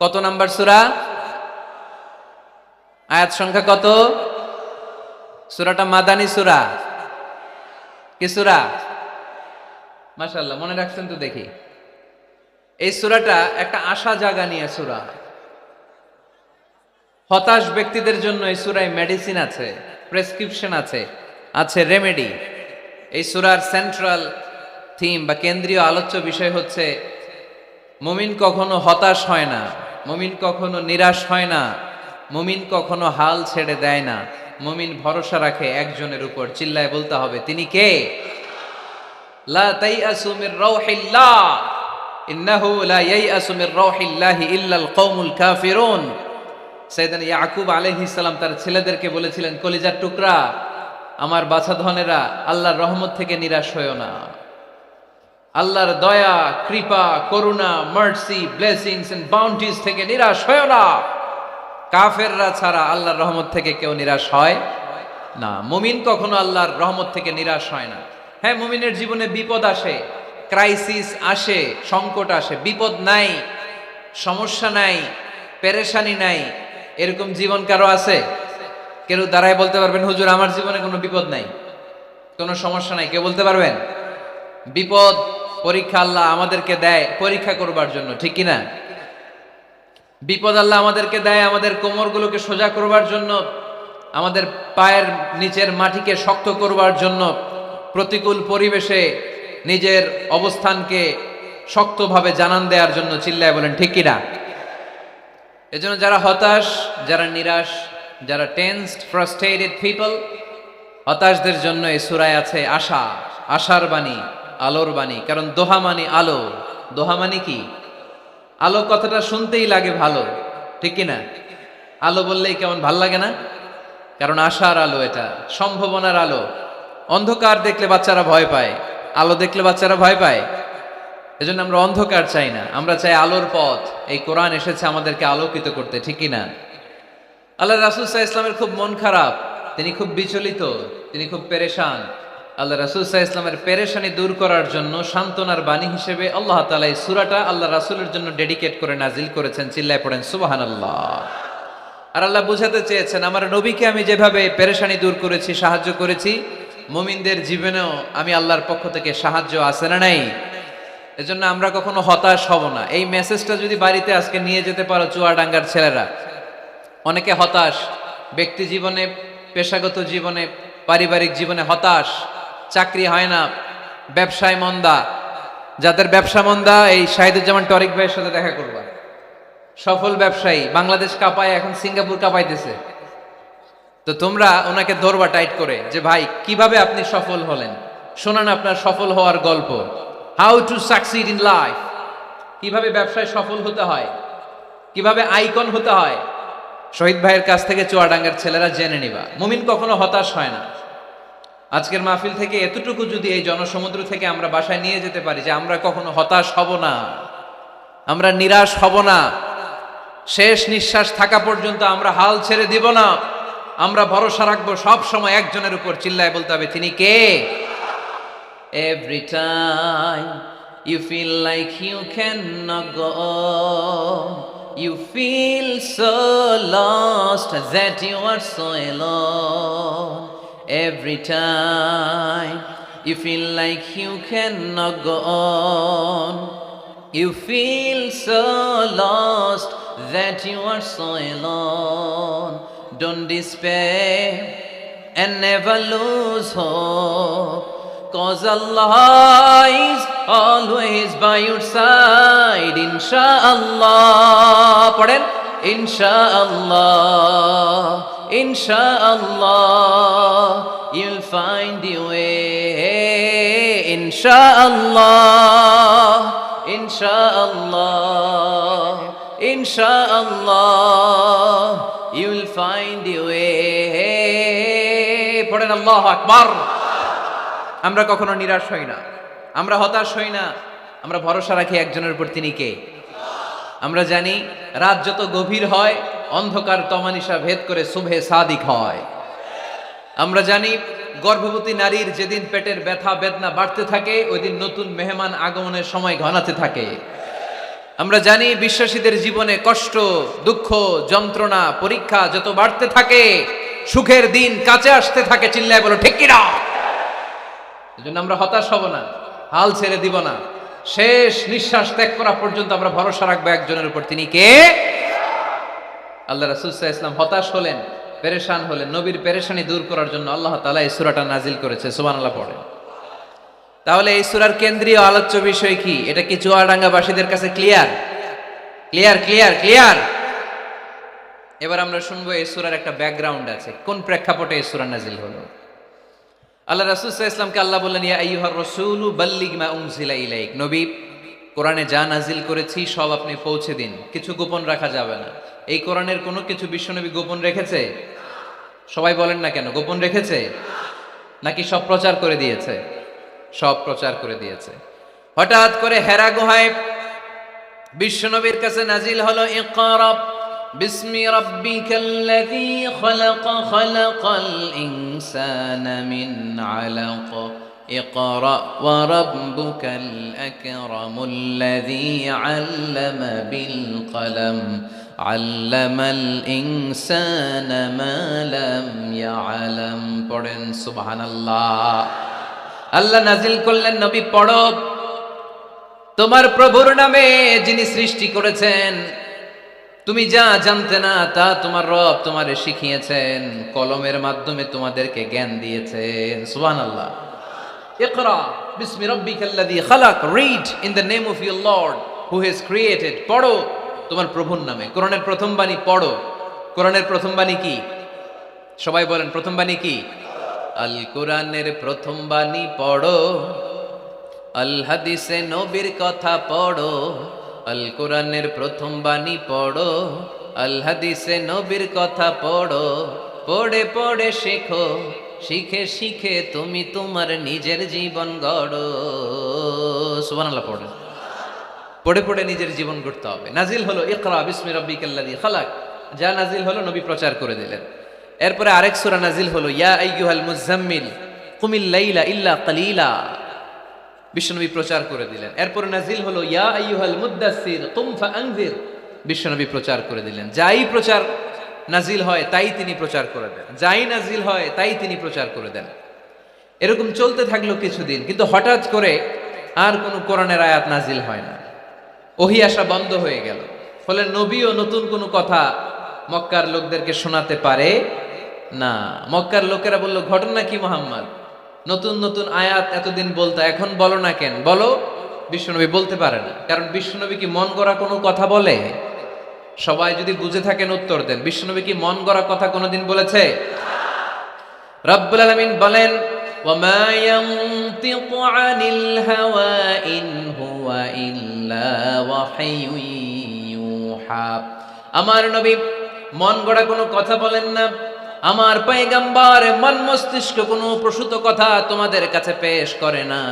Speaker 1: কত নাম্বার সূরা? আয়াত সংখ্যা কত? সূরাটা মাদানী সূরা। কি সূরা? মাশাআল্লাহ, মনে রাখছেন তো দেখি। এই সূরাটা একটা আশা জাগা নিয়ে সূরা। হতাশ ব্যক্তিদের জন্য এই সূরায় মেডিসিন আছে, প্রেসক্রিপশন আছে, আছে রেমেডি। এই সূরার সেন্ট্রাল থিম বা কেন্দ্রীয় আলোচ্য বিষয় হচ্ছে মুমিন কখনো হতাশ হয় না, মুমিন কখনো নিরাশ হয় না, মুমিন কখনো হাল ছেড়ে দেয় না। মুমিন ভরসা রাখে একজনের উপর। চিল্লায় বলতে হবে, তিনি কে? লা তাইয়াসু মির রাউহিল্লাহ, ইন্নাহু লা ইয়াইয়াসু মির রাউহিল্লাহি ইল্লাল কওমুল কাফিরুন। সাইয়েদনা ইয়াকুব আলাইহিস সালাম তার ছেলেদেরকে বলেছিলেন, কলিজার টুকরা, আমার বাছাধনেরা, আল্লাহর রহমত থেকে নিরাশ হয়ো না। আল্লাহর দয়া, কৃপা, করুণা, মার্সি, ব্লেসিংস এন্ড বাউন্টিজ থেকে নিরাশ হয়ো না। কাফেররা ছাড়া আল্লাহর রহমত থেকে কেউ নিরাশ হয় না। মুমিন কখনো আল্লাহর রহমত থেকে নিরাশ হয় না। হ্যাঁ, মুমিনের জীবনে বিপদ আসে, ক্রাইসিস আসে, সংকট আসে। বিপদ নাই, সমস্যা নাই, পেরেশানি নাই, এরকম জীবন কারো আছে? কেউ দাঁড়ায় বলতে পারবেন, হুজুর আমার জীবনে কোনো বিপদ নাই, কোনো সমস্যা নাই? কেউ বলতে পারবেন? বিপদ, পরীক্ষা আল্লাহ আমাদেরকে দেয় পরীক্ষা করবার জন্য, ঠিক কিনা? বিপদ আল্লাহ আমাদেরকে দেয় আমাদের কোমরগুলোকে সোজা করবার জন্য, আমাদের পায়ের নিচের মাটিকে শক্ত করবার জন্য, প্রতিকূল পরিবেশে নিজের অবস্থানকে শক্তভাবে জানান দেওয়ার জন্য। চিল্লায় বলেন ঠিক কিনা? এজন্য যারা হতাশ, যারা নিরাশ, যারা টেন্সড, ফ্রাস্ট্রেটেড পিপল, হতাশদের জন্য এই সূরায় আছে আশা, আশার বাণী, আলোর বাণী। কারণ দোহা মানে আলো। দোহা মানে কি? আলো কথাটা শুনতেই লাগে ভালো, ঠিক কিনা? আলো বললেই কেমন ভাল লাগে না? কারণ আশার আলো, এটা সম্ভাবনার আলো। অন্ধকার দেখলে বাচ্চারা ভয় পায়, আলো দেখলে বাচ্চারা ভয় পায়। এজন্য আমরা অন্ধকার চাই না, আমরা চাই আলোর পথ। এই কোরআন এসেছে আমাদেরকে আলোকিত করতে, ঠিক কিনা? আল্লাহ রাসূল সাল্লাল্লাহু আলাইহি ওয়াসাল্লামের খুব মন খারাপ, তিনি খুব বিচলিত, তিনি খুব পেরেশান। আল্লাহ রাসূল সাল্লাল্লাহু আলাইহি ওয়াসাল্লামের পেরেশানি দূর করার জন্য সান্ত্বনার বাণী হিসেবে আল্লাহ তাআলা এই সূরাটা আল্লাহ রাসূলের জন্য ডেডিকেট করে নাজিল করেছেন। চিল্লায় পড়েন সুবহানাল্লাহ। আর আল্লাহ বুঝাতে চেয়েছেন, আমার নবীকে আমি যেভাবে পেরেশানি দূর করেছি, সাহায্য করেছি, মুমিনদের জীবনেও আমি আল্লাহর পক্ষ থেকে সাহায্য আছে না নাই? এজন্য আমরা কখনো হতাশ হব না। এই মেসেজটা যদি বাড়িতে আজকে নিয়ে যেতে পারো, চুয়াডাঙ্গার ছেলেরা, অনেকে হতাশ ব্যক্তি জীবনে, পেশাগত জীবনে, পারিবারিক জীবনে হতাশ, চাকরি হয় না, ব্যবসায় মন্দা। যাদের ব্যবসা মন্দা, এই শাহিদুজ্জামান টরিক ভাইয়ের সাথে দেখা করবা। সফল ব্যবসায়ী, বাংলাদেশ কাঁপায়, এখন সিঙ্গাপুর কাঁপাইতেছে। তো তোমরা ওনাকে ধরবা টাইট করে, যে ভাই কিভাবে আপনি সফল হলেন, শোনান আপনার সফল হওয়ার গল্প। How to succeed in life, কিভাবে ব্যবসায় সফল হতে হয়, কিভাবে আইকন হতে হয়, শহীদ ভাইয়ের কাছ থেকে চুয়াডাঙ্গার ছেলেরা জেনে নিবা। মুমিন কখনো হতাশ হয় না। আজকের মাহফিল থেকে এতটুকু যদি এই জনসমুদ্র থেকে আমরা বাসায় নিয়ে যেতে পারি, যে আমরা কখনো হতাশ হব না, আমরা নিরাশ হব না, শেষ নিঃশ্বাস থাকা পর্যন্ত আমরা হাল ছেড়ে দিব না, আমরা ভরসা রাখবো সব সময় একজনের উপর। চিল্লায় বলতে হবে, তিনি কে? Every time you feel like you cannot go on, you feel so lost that you are so alone. Every time you feel like you cannot go on, you feel so lost that you are so alone. Don't despair and never lose hope, 'cause Allah is always by your side. Insha'Allah, পড়েন, Insha'Allah, Insha'Allah, you'll find your way. Insha'Allah, Insha'Allah, Insha'Allah, you'll find your way. পড়েন আল্লাহু আকবার। আমরা কখনো নিরাশ হই না, আমরা হতাশ হই না, আমরা ভরসা রাখি একজনের উপর, তিনি কে? আমরা জানি রাত যত গভীর হয়, অন্ধকার তমানিসা ভেদ করে সুবহে সাদিক হয়। আমরা জানি গর্ভবতী নারীর যেদিন পেটের ব্যথা বেদনা বাড়তে থাকে, ওই দিন নতুন মেহমান আগমনের সময় ঘনাতে থাকে। আমরা জানি বিশ্বাসীদের জীবনে কষ্ট, দুঃখ, যন্ত্রণা, পরীক্ষা যত বাড়তে থাকে, সুখের দিন কাছে আসতে থাকে। চিল্লায় বলো ঠিক কিনা? এজন্য আমরা হতাশ হব না, হাল ছেড়ে দিব না, শেষ নিঃশ্বাস ত্যাগ করা পর্যন্ত আমরা ভরসা রাখবো একজনের উপর, তিনি কে? আল্লাহ রাসূল সাল্লাল্লাহু আলাইহি ওয়াসাল্লাম হতাশ হলেন, পেরেশান হলেন, নবীর পেরেশানি দূর করার জন্য আল্লাহ তাআলা এই সূরাটা নাজিল করেছে। সুবহানাল্লাহ পড়ে। তাহলে এই সূরার কেন্দ্রীয় আলোচ্য বিষয় কি? এটা কি চুয়াডাঙ্গাবাসীদের কাছে ক্লিয়ার? Clear clear clear. এবার আমরা শুনবো এই সূরার একটা ব্যাকগ্রাউন্ড আছে, কোন প্রেক্ষাপটে এই সূরা নাজিল হলো। আল্লাহ রাসূল সাল্লাল্লাহু আলাইহি ওয়াসাল্লামকে আল্লাহ বললেন, ইয়া আইয়ুহার রাসূলু বাল্লিগ মা উনজিলা ইলাইক, নবী কোরআনে যা নাজিল করেছি সব আপনি পৌঁছে দিন, কিছু গোপন রাখা যাবে না। এই কোরআনের কোনো কিছু বিশ্বনবী গোপন রেখেছে? সবাই বলেন না কেন, গোপন রেখেছে নাকি সব প্রচার করে দিয়েছে? সব প্রচার করে দিয়েছে। হঠাৎ করে হেরা গুহায় বিশ্বনবীর কাছে নাজিল হলো, ইকরা বিসমি রাব্বিকাল্লাযী খালাক, খালাকাল ইনসানা মিন আলাক, ইকরা ওয়া রাব্বুকাল আকরামুল্লাযী আল্লামা বিল কলম, আল্লামাল ইনসানা মা লাম ইয়ালাম। পড়েন সুবহানাল্লাহ। আল্লাহ নাজিল করলেন, নবী পড়ো, তোমার প্রভুর নামে যিনি সৃষ্টি করেছেন, তুমি যা জানতে না তা তোমার রব তোমারে শিখিয়েছেন, কলমের মাধ্যমে তোমাদেরকে জ্ঞান দিয়েছেন। সুবহানাল্লাহ। ইকরা বিসমি রাব্বিকাল্লাযী খালাক, read in the name of your lord who has created. পড়ো তোমার প্রভুর নামে। কোরআনের প্রথম বাণী পড়ো। কোরআনের প্রথম বাণী কি? সবাই বলেন, প্রথম বাণী কি? আল কোরআনের প্রথম বাণী পড়ো, আল হাদিসে নবীর কথা পড়ো। আল কোরআনের প্রথম বাণী পড়ো, আল হাদিসে নবীর কথা পড়ো। পড়ে পড়ে শেখো, শিখে শিখে তুমি তোমার নিজের জীবন গড়ো। সুবহানাল্লাহ। পড়ে পড়ে পড়ে নিজের জীবন গড়তে হবে। নাজিল হলো ইকরা বিসমি রাব্বিকাল্লাযী খালাক, যা নাজিল হলো নবী প্রচার করে দিলেন। এরপরে আরেক সূরা নাজিল হলো, ইয়া আইয়ুহাল মুযাম্মিল কুমিল লাইলা ইল্লা কালিলা, বিশ্বনবী প্রচার করে দিলেন। এরপরে নাজিল হলো, ইয়া আইয়ুহাল মুদ্দাসসির কুম ফাআনজির, বিশ্বনবী প্রচার করে দিলেন। যাই প্রচার নাজিল হয় তাই তিনি প্রচার করে দেন, যাই নাজিল হয় তাই তিনি প্রচার করে দেন। এরকম চলতে থাকলো কিছুদিন, কিন্তু হঠাৎ করে আর কোনো কোরআনের আয়াত নাজিল হয় না, ওহী আসা বন্ধ হয়ে গেল। ফলে নবীও নতুন কোনো কথা মক্কার লোকদেরকে শোনাতে পারে না। মক্কার লোকেরা বলল, ঘটনা কি মুহাম্মদ? নতুন নতুন আয়াত এতদিন বলতো, এখন বলো না কেন? বলো। বিশ্বনবী বলতে পারে না, কারণ বিশ্বনবী কি মন গড়া কোনো কথা বলে? সবাই যদি বুঝে থাকেন উত্তর দেন, বিশ্বনবী কি মন গড়া কথা কোনোদিন বলেছে? রব্বুল আলামিন বলেন, ওয়ামা ইয়ানতিকু আনিল হাওয়া ইন হুয়া ইল্লা ওয়াহয়ুন ইউহা। আমার নবী মন গড়া কোনো কথা বলেন না। আমার পয়গম্বর মন মস্তিষ্ক কোনো প্রসূত কথা তোমাদের কাছে পেশ করে না।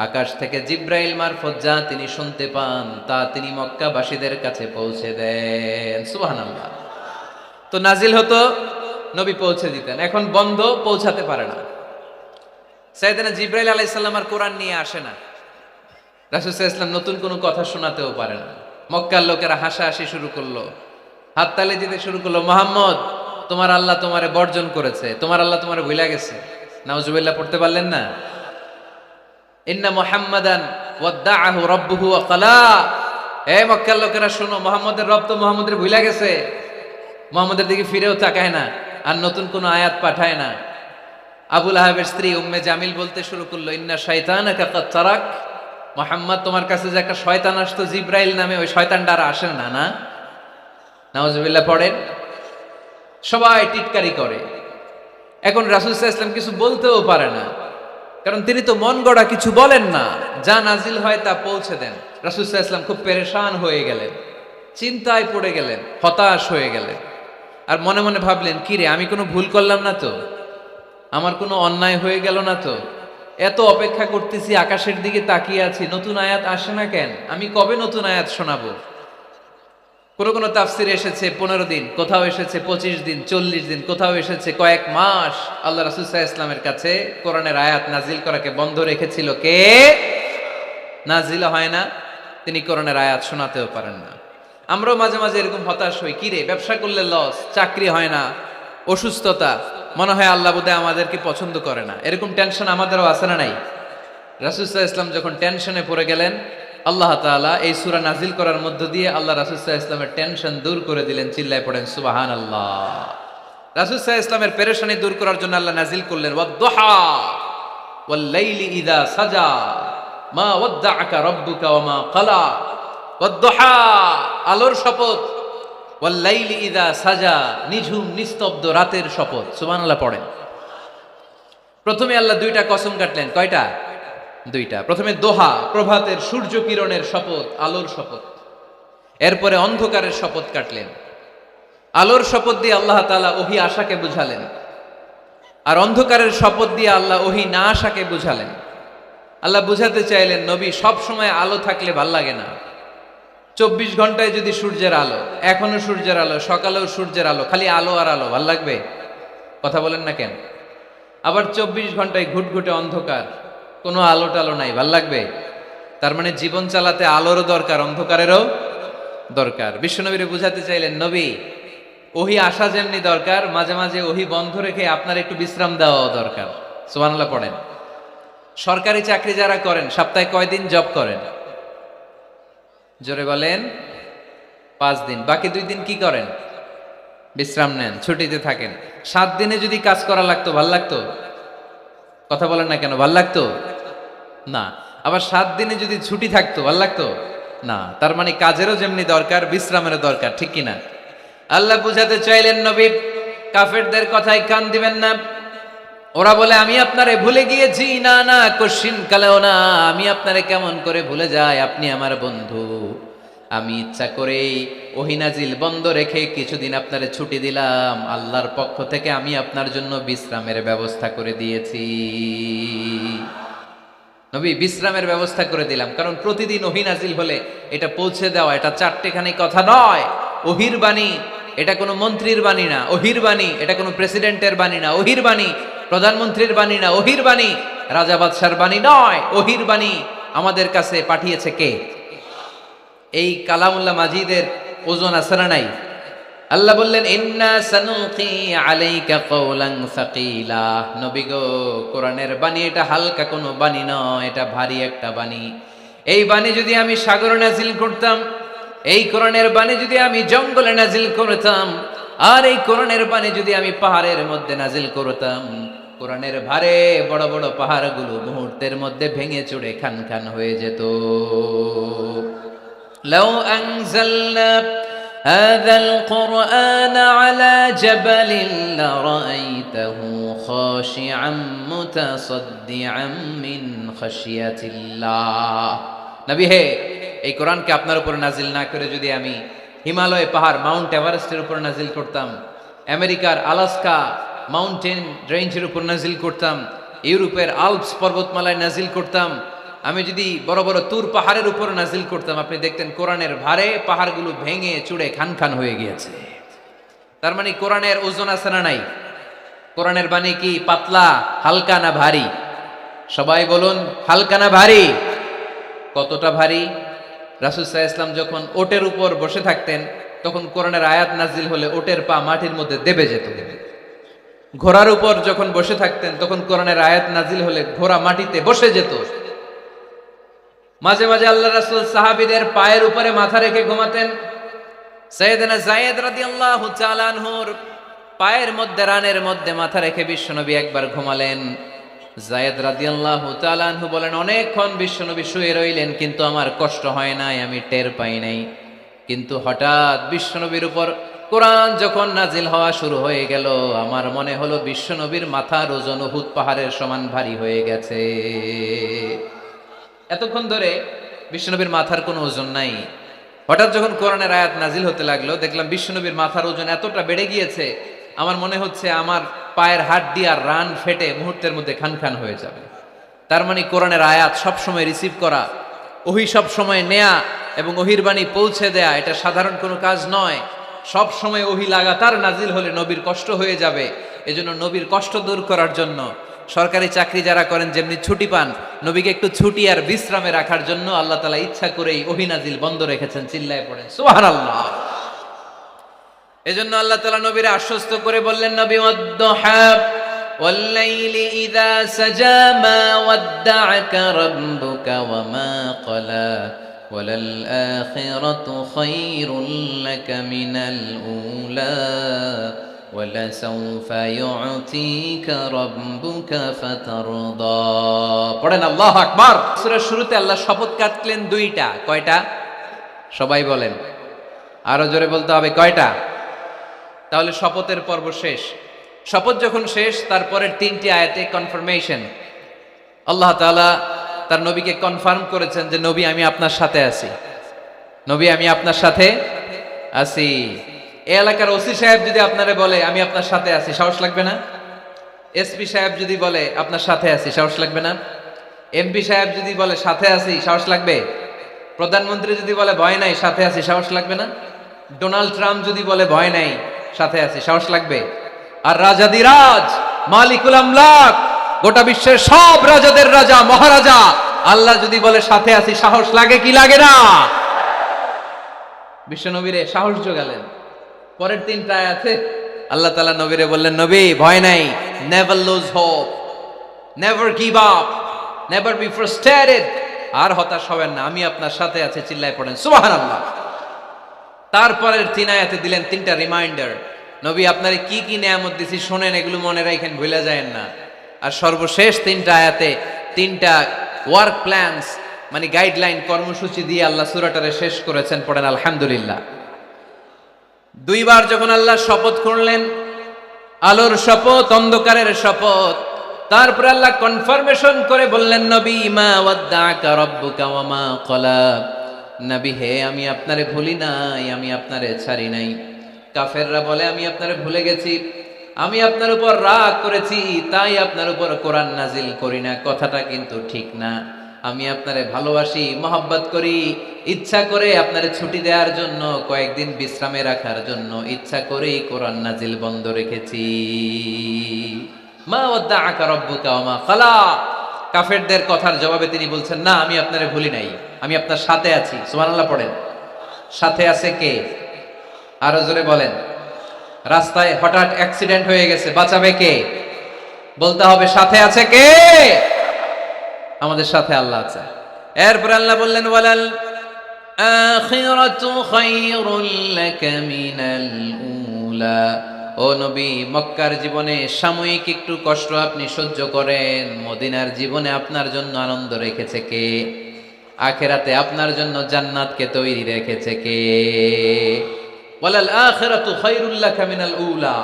Speaker 1: আকাশ থেকে জিব্রাইল মারফত যা তিনি শুনতে পান তা তিনি মক্কাবাসীদের কাছে পৌঁছে দেন। সুবহানাল্লাহ। তো নাজিল হতো, নবী পৌঁছে দিতেন। এখন বন্ধ, পৌঁছাতে পারে না। সাইয়েদনা জিব্রাইল আলাইহিস সালাম আর কোরআন নিয়ে আসে না। রাসূল সাল্লাল্লাহু আলাইহি ওয়াসাল্লাম নতুন কোনো কথা শোনাতেও পারে না। মক্কার লোকেরা হাসাহাসি শুরু করলো, হাততালি দিতে শুরু করলো, মুহাম্মদ তোমার আল্লাহ তোমারে বর্জন করেছে, তোমার আল্লাহ তোমারে ভুলে গেছে। নাউজুবিল্লাহ পড়তে পারলেন না? ইন্না মুহাম্মাদান ওয়াদ্দাআহু রাব্বুহু ওয়া ক্বালা। হে মক্কার লোকেরা শোনো, মুহাম্মদের রব তো মুহাম্মদের ভুলে গেছে, মুহাম্মদের দিকে ফিরেও তাকায় না, আর নতুন কোনো আয়াত পাঠায় না। আবু লাহাবের স্ত্রী উম্মে জামিল বলতে শুরু করলো, ইন্না শাইতানাকা ক্বাদ তারাক, মুহাম্মদ তোমার কাছে যে একটা শয়তান আসতো জিব্রাইল নামে, ওই শয়তানটা আর আসে না। না, নাউজুবিল্লাহ পড়েন। সবাই টিটকারি করে। এখন রাসূল সাল্লাল্লাহু আলাইহি ওয়াসাল্লাম কিছু বলতেও পারে না, কারণ তিনি তো মন গড়া কিছু বলেন না, যা নাজিল হয় তা পৌঁছে দেন। রাসূল সাল্লাল্লাহু আলাইহি ওয়াসাল্লাম খুব পেরেশান হয়ে গেলেন, চিন্তায় পড়ে গেলেন, হতাশ হয়ে গেলেন। আর মনে মনে ভাবলেন, কি রে, আমি কোনো ভুল করলাম না তো? আমার কোনো অন্যায় হয়ে গেল না তো? এত অপেক্ষা করতেছি, আকাশের দিকে তাকিয়ে আছি, নতুন আয়াত আসে না কেন? আমি কবে নতুন আয়াত শোনাবো? কোন কোন তাফসিরে এসেছে 15 দিন, কোথাও এসেছে 25 দিন, 40 দিন, কোথাও এসেছে কয়েক মাস আল্লাহ রাসূল সাল্লাল্লাহু আলাইহি ওয়াসাল্লামের কাছে কোরআনের আয়াত নাজিল করাকে বন্ধ রেখেছিল কে? নাজিল হয় না, তিনি কোরআনের আয়াত শোনাতেও পারেন না। আমরাও মাঝে মাঝে এরকম হতাশ হই, কি রে, ব্যবসা করলে লস, চাকরি হয় না, অসুস্থতা, মনে হয় আল্লাহ বোধহয় আমাদেরকে পছন্দ করে না। এরকম টেনশন আমাদেরও আছে না নাই? রাসূল সাল্লাল্লাহু আলাইহি ওয়াসাল্লাম যখন টেনশনে পড়ে গেলেন, আল্লাহ তাআলা এই সূরা নাজিল করার মধ্য দিয়ে আল্লাহ রাসূল সাল্লাল্লাহু আলাইহি ওয়াসাল্লামের টেনশন দূর করে দিলেন। চিল্লায় পড়েন সুবহানাল্লাহ। রাসূল সাল্লাল্লাহু আলাইহি ওয়াসাল্লামের পেরেশানি দূর করার জন্য আল্লাহ নাজিল করলেন ওয়াদ-দুহা ওয়াল-লাইলি ইযা সাজা মা ওয়াদ্দাআকা রাব্বুকা ওয়া মা ক্বালা ওয়াদ-দুহা আলোর শপথ ওয়াল-লাইলি ইযা সাজা নিঝুম নিস্তব্ধ রাতের শপথ সুবহানাল্লাহ পড়েন। প্রথমে আল্লাহ দুইটা কসম কাটলেন, কয়টা? দুইটা। প্রথমে দোহা প্রভাতের সূর্য কিরণের শপথ, আলোর শপথ। এরপরে অন্ধকারের শপথ কাটলেন। আলোর শপথ দিয়ে আল্লাহ তাআলা ওহী আশাকে বুঝালেন, আর অন্ধকারের শপথ দিয়ে আল্লাহ ওহী না আশাকে বুঝালেন। আল্লাহ বুঝাতে চাইলেন নবী সব সময় আলো থাকলে ভাল লাগে না। 24 ঘন্টায় যদি সূর্যের আলো, এখনো সূর্যের আলো, সকালেও সূর্যের আলো, খালি আলো আর আলো, ভাল লাগবে? কথা বলেন না কেন? আবার 24 ঘন্টায় ঘুটঘুটে অন্ধকার, কোনো আলো টালো নাই, ভাল লাগবে? তার মানে জীবন চালাতে আলোরও দরকার, অন্ধকারেরও দরকার। বিশ্বনবীরে বুঝাতে চাইলেন নবী ওহী আসা যেমনি দরকার, মাঝে মাঝে ওহী বন্ধ রেখে আপনার একটু বিশ্রাম দেওয়াও দরকার। সুবহানাল্লাহ পড়েন। সরকারি চাকরি যারা করেন সপ্তাহে কয় দিন জব করেন? জোরে বলেন। 5 দিন। বাকি 2 দিন কি করেন? বিশ্রাম নেন, ছুটিতে থাকেন। 7 দিনে যদি কাজ করা লাগতো ভাল লাগতো? কথা বলেন না কেন? ভাল লাগতো না। আবার 7 দিনে যদি ছুটি থাকতো ভাল লাগতো না। তার মানে কাজেরও যেমনি দরকার, বিশ্রামেরও দরকার, ঠিক কিনা? আল্লাহ বুঝাতে চাইলেন নবী কাফেরদের কথায় কান দিবেন না। ওরা বলে আমি আপনারে ভুলে গিয়েছি। না না, কোশ্চিন কালেও না। আমি আপনারে কেমন করে ভুলে যাই? আপনি আমার বন্ধু। আমি ইচ্ছা করেই ওহী নাজিল বন্ধ রেখে কিছুদিন আপনারে ছুটি দিলাম। আল্লাহর পক্ষ থেকে আমি আপনার জন্য বিশ্রামের ব্যবস্থা করে দিয়েছি। নবী বিশ্রামের ব্যবস্থা করে দিলাম, কারণ প্রতিদিন ওহী নাজিল হলে এটা পৌঁছে দেওয়া, এটা চারটেখানি কথা নয়। ওহীর বাণী এটা কোনো মন্ত্রীর বাণী না। ওহীর বাণী এটা কোনো প্রেসিডেন্টের বাণী না। ওহীর বাণী প্রধানমন্ত্রীর বাণী না। ওহীর বাণী রাজা বাদশার বাণী নয়। ওহীর বাণী আমাদের কাছে পাঠিয়েছে কে? এই কালামুল্লাহ মাজিদের ওজন আছে না নাই? আল্লাহ বললেন ইন্না সানুলকি আলাইকা কওলান সাকিলা। নবী গো, কোরআনের বাণী এটা হালকা কোনো বাণী নয়, এটা ভারী একটা বাণী। এই বাণী যদি আমি সাগরে নাজিল করতাম, এই কোরআনের বাণী যদি আমি জঙ্গলে নাজিল করতাম, আর এই কোরআনের বাণী যদি আমি পাহাড়ের মধ্যে নাজিল করতাম, কোরআনের ভারে বড় বড় পাহাড়গুলো মুহূর্তের মধ্যে ভেঙে চুরে খান খান হয়ে যেত। লাউ আনজালনা হাযাল কুরআন আলা জাবালিন লারাআইতাহু খাশিআম মুতাসাদ্দিআম মিন খাশিয়াতিল্লাহ। নবী হে, এই কোরআনকে আপনার উপর নাজিল না করে যদি আমি হিমালয় পাহাড় মাউন্ট এভারেস্টের উপর নাজিল করতাম, আমেরিকার আলাস্কা মাউন্টেন রেঞ্জের উপর নাজিল করতাম, ইউরোপের আল্পস পর্বতমালায় নাজিল করতাম, আমি যদি বড় বড় তুর পাহাড়ের উপর নাজিল করতাম, আপনি দেখতেন কোরআনের ভারে পাহাড়গুলো ভেঙে চুড়ে খান খান হয়ে গিয়েছে। তার মানে কোরআনের ওজন আছে না নাই? কোরআনের বাণী কি পাতলা, হালকা না ভারী? সবাই বলুন, হালকা না ভারী? কতটা ভারী? রাসূল সাল্লাল্লাহু আলাইহি ওয়াসাল্লাম যখন ওটের উপর বসে থাকতেন, তখন কোরআনের আয়াত নাজিল হলে ওটের পা মাটির মধ্যে দেবে যেত। ঘোড়ার উপর যখন বসে থাকতেন, তখন কোরআনের আয়াত নাজিল হলে ঘোড়া মাটিতে বসে যেত। মাঝে মাঝে আল্লাহ রাসূল সাহাবীদের পায়ের উপরে মাথা রেখে ঘুমাতেন। সাইয়েদনা যায়েদ রাদিয়াল্লাহু তাআলা আনহুর পায়ের মধ্যে, রানের মধ্যে মাথা রেখে বিশ্বনবী একবার ঘুমালেন। যায়েদ রাদিয়াল্লাহু তাআলা আনহু বলেন, অনেকক্ষণ বিশ্বনবী শুয়ে রইলেন, কিন্তু আমার কষ্ট হয় নাই, আমি টের পাই নাই। কিন্তু হঠাৎ বিশ্বনবীর উপর কোরআন যখন নাজিল হওয়া শুরু হয়ে গেল, আমার মনে হলো বিশ্বনবীর মাথার ওজন উহুদ পাহাড়ের সমান ভারী হয়ে গেছে। এতক্ষণ ধরে বিশ্বনবীর মাথার কোনো ওজন নাই। হঠাৎ যখন কোরআনের আয়াত নাজিল হতে লাগলো, দেখলাম বিশ্বনবীর মাথার ওজন এতটা বেড়ে গিয়েছে, আমার মনে হচ্ছে আমার পায়ের হাড্ডি আর রান ফেটে মুহূর্তের মধ্যে খান খান হয়ে যাবে। তার মানে কোরআনের আয়াত সবসময় রিসিভ করা, ওহী সবসময় নেয়া এবং ওহীর বাণী পৌঁছে দেয়া, এটা সাধারণ কোনো কাজ নয়। সব সময় ওহী লাগাতার নাজিল হলে নবীর কষ্ট হয়ে যাবে। এজন্য নবীর কষ্ট দূর করার জন্য সরকারি চাকরি যারা করেন যেমনি ছুটি পান, নবীকে একটু ছুটি আর বিশ্রামে রাখার জন্য আল্লাহ তাআলা ইচ্ছা করেই ওহী নাজিল বন্ধ রেখেছেন। চিল্লায় পড়েন সুবহানাল্লাহ। এজন্য আল্লাহ তাআলা নবীরে আশ্বস্ত করে বললেন, নবী ওয়াদ-দুহা ওয়াল-লাইলি ইযা সাজা মা ওয়াদ্দা'আকা রাব্বুকা ওয়া মা ক্বালা ওয়ালাল আখিরাতু খায়রুল লাকা মিনাল উলা وَلَسَوْفَ يُعْتِيكَ رَبُّكَ فَتَرْضَى। পড়েন আল্লাহু আকবার। সূরার শুরুতে আল্লাহ শপথ কাটলেন দুইটা। কয়টা? সবাই বলেন, আরো জোরে বলতে হবে, কয়টা? তাহলে শপথের পর্ব শেষ। শপথ যখন শেষ, তারপরের তিনটি আয়াতে কনফার্মেশন। আল্লাহ তাআলা তার নবীকে কনফার্ম করেছেন যে নবী আমি আপনার সাথে আছি, নবী আমি আপনার সাথে আছি। এই এলাকার ওসি সাহেব যদি আপনারে বলে আমি আপনার সাথে আছি, সাহস লাগবে না? এসপি সাহেব যদি বলে আপনার সাথে আছি, সাহস লাগবে না? এমপি সাহেব যদি বলে সাথে আছি, সাহস লাগবে? প্রধানমন্ত্রী যদি বলে ভয় নাই, সাথে আছি, সাহস লাগবে না? ডোনাল্ড ট্রাম্প যদি বলে ভয় নাই, সাথে আছি, সাহস লাগবে? আর রাজাদিরাজ মালিকুল আমলাক, গোটা বিশ্বের সব রাজাদের রাজা মহারাজা আল্লাহ যদি বলে সাথে আছি, সাহস লাগে কি লাগে না? বিশ্ব নবীরে সাহস যোগালেন। পরের তিনটা আয়াতে আল্লাহ তাআলা নবীরে বললেন, নবী ভয় নাই, never lose hope, never give up, never be frustrated, আর হতাশ হবেন না, আমি আপনার সাথে আছি। চিল্লায় পড়েন সুবহানাল্লাহ। তারপরের তিন আয়াতে দিলেন তিনটা রিমাইন্ডার, নবী আপনারে কি কি নিয়ামত দিছি শোনেন, এগুলো মনে রাখেন, ভুলে যায়েন না। আর সর্বশেষ তিনটা আয়াতে তিনটা ওয়ার্ক প্ল্যানস, মানে গাইডলাইন, কর্মসূচি দিয়ে আল্লাহ সূরাটারে শেষ করেছেন। পড়েন আলহামদুলিল্লাহ। দুইবার যখন আল্লাহ শপথ করলেন, আলোর শপথ, অন্ধকারের শপথ, তারপরে আল্লাহ কনফার্মেশন করে বললেন, নবী মা ওয়াদ্দাআকা রাব্বুকা ওয়া মা ক্বালা, নবী হে আমি আপনারে ভুলি নাই, আমি আপনারে ছাড়ি নাই। কাফেররা বলে আমি আপনারে ভুলে গেছি, আমি আপনার উপর রাগ করেছি, তাই আপনার উপর কোরআন নাজিল করি না। কথাটা কিন্তু ঠিক না। আমি আপনারে ভালোবাসি, মহব্বত করি, ইচ্ছা করে আপনারে ছুটি দেওয়ার জন্য, কয়েকদিন বিশ্রামে রাখার জন্য ইচ্ছা করেই কোরআন নাজিল বন্ধ রেখেছি। মা ওয়াদ্দাআকা রাব্বুকা ওয়া মা ক্বালা। কাফেরদের কথার জবাবে তিনি বলছেন, না আমি আপনারে ভুলি নাই, আমি আপনার সাথে আছি। সুবহানাল্লাহ পড়েন। সাথে আছে কে? আরো জোরে বলেন। রাস্তায় হঠাৎ অ্যাক্সিডেন্ট হয়ে গেছে, বাঁচাবে কে? বলতে হবে সাথে আছে কে? আমাদের সাথে আল্লাহ আছে। এরপর আল্লাহ বললেন, ওয়ালাল আখিরাতু খায়রুল লাকা মিনাল উলা। ও নবী, মক্কার জীবনে সাময়িক একটু কষ্ট আপনি সহ্য করেন, মদিনার জীবনে আপনার জন্য আনন্দ রেখেছে কে? আখিরাতে আপনার জন্য জান্নাতকে তৈরি রেখেছে কে? ওয়ালাল আখিরাতু খায়রুল লাকা মিনাল উলা।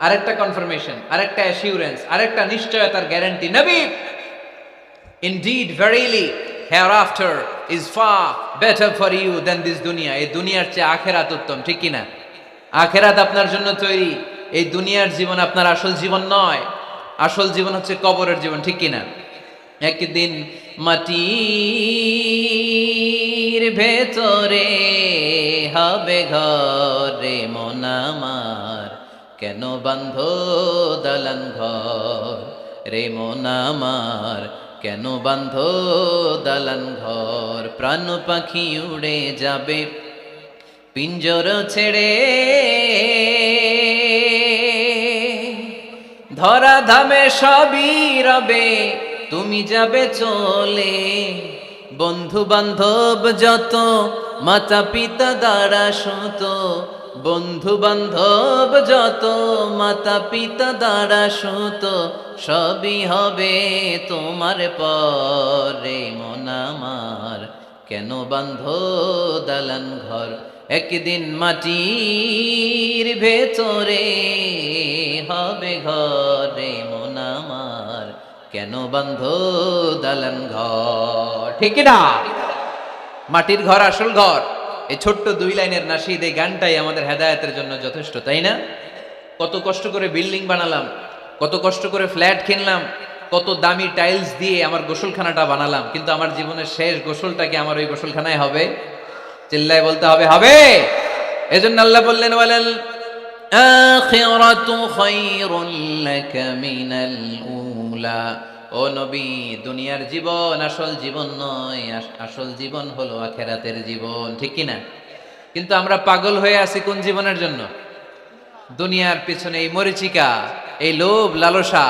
Speaker 1: আরেকটা কনফার্মেশন, আরেকটা অ্যাসিউরেন্স, আরেকটা নিশ্চয়তার গ্যারান্টি। নবী, indeed verily hereafter is far better for you than this dunya. এই দুনিয়ার চেয়ে আখিরাত উত্তম, ঠিক কি না? আখিরাত আপনার জন্য তৈরি, এই দুনিয়ার জীবন আপনার আসল জীবন নয়। আসল জীবন হচ্ছে কবরের জীবন, ঠিক কি না? একদিন মাটির ভেতরে হবে ঘর, রে মন আমার কেন বাঁধো দালান ঘর, রে মন আমার কেন বাঁধো দালান ঘর। প্রাণ পাখি উড়ে যাবে পিঞ্জর ছেড়ে, ধরা ধামে সবই রবে, তুমি যাবে চলে। বন্ধু বান্ধব যত মাতা পিতা দ্বারা সুত, বন্ধু বান্ধব যত মাতা পিতা দ্বারা সুত, সবই হবে তোমার পরে। মন আমার কেন বাঁধো দালান ঘর, একদিন মাটির ভেতরে হবে ঘরে। মন আমার কেন বাঁধো দালান ঘর, ঠিক না? মাটির ঘর আসল ঘর। এই ছোট্ট দুই লাইনের নাশিদ, এই গানটাই আমাদের হেদায়েতের জন্য যথেষ্ট, তাই না? কত কষ্ট করে বিল্ডিং বানালাম, কত কষ্ট করে ফ্ল্যাট কিনলাম, কত দামি টাইলস দিয়ে আমার গোসলখানাটা বানালাম, কিন্তু আমার জীবনের শেষ গোসলটা কি আমার ওই গোসলখানায় হবে? চিল্লায় বলতে হবে, হবে। এজন্য আল্লাহ বললেন, ওয়ালাল আখিরাতু খায়রুল লাকা মিনাল উলা। ও নবী, দুনিয়ার জীবন আসল জীবন নয়, আসল জীবন হলো আখিরাতের জীবন, ঠিক কি না? কিন্তু আমরা পাগল হয়ে আছি কোন জীবনের জন্য? দুনিয়ার পিছনে এই মরিচিকা, এই লোভ লালসা,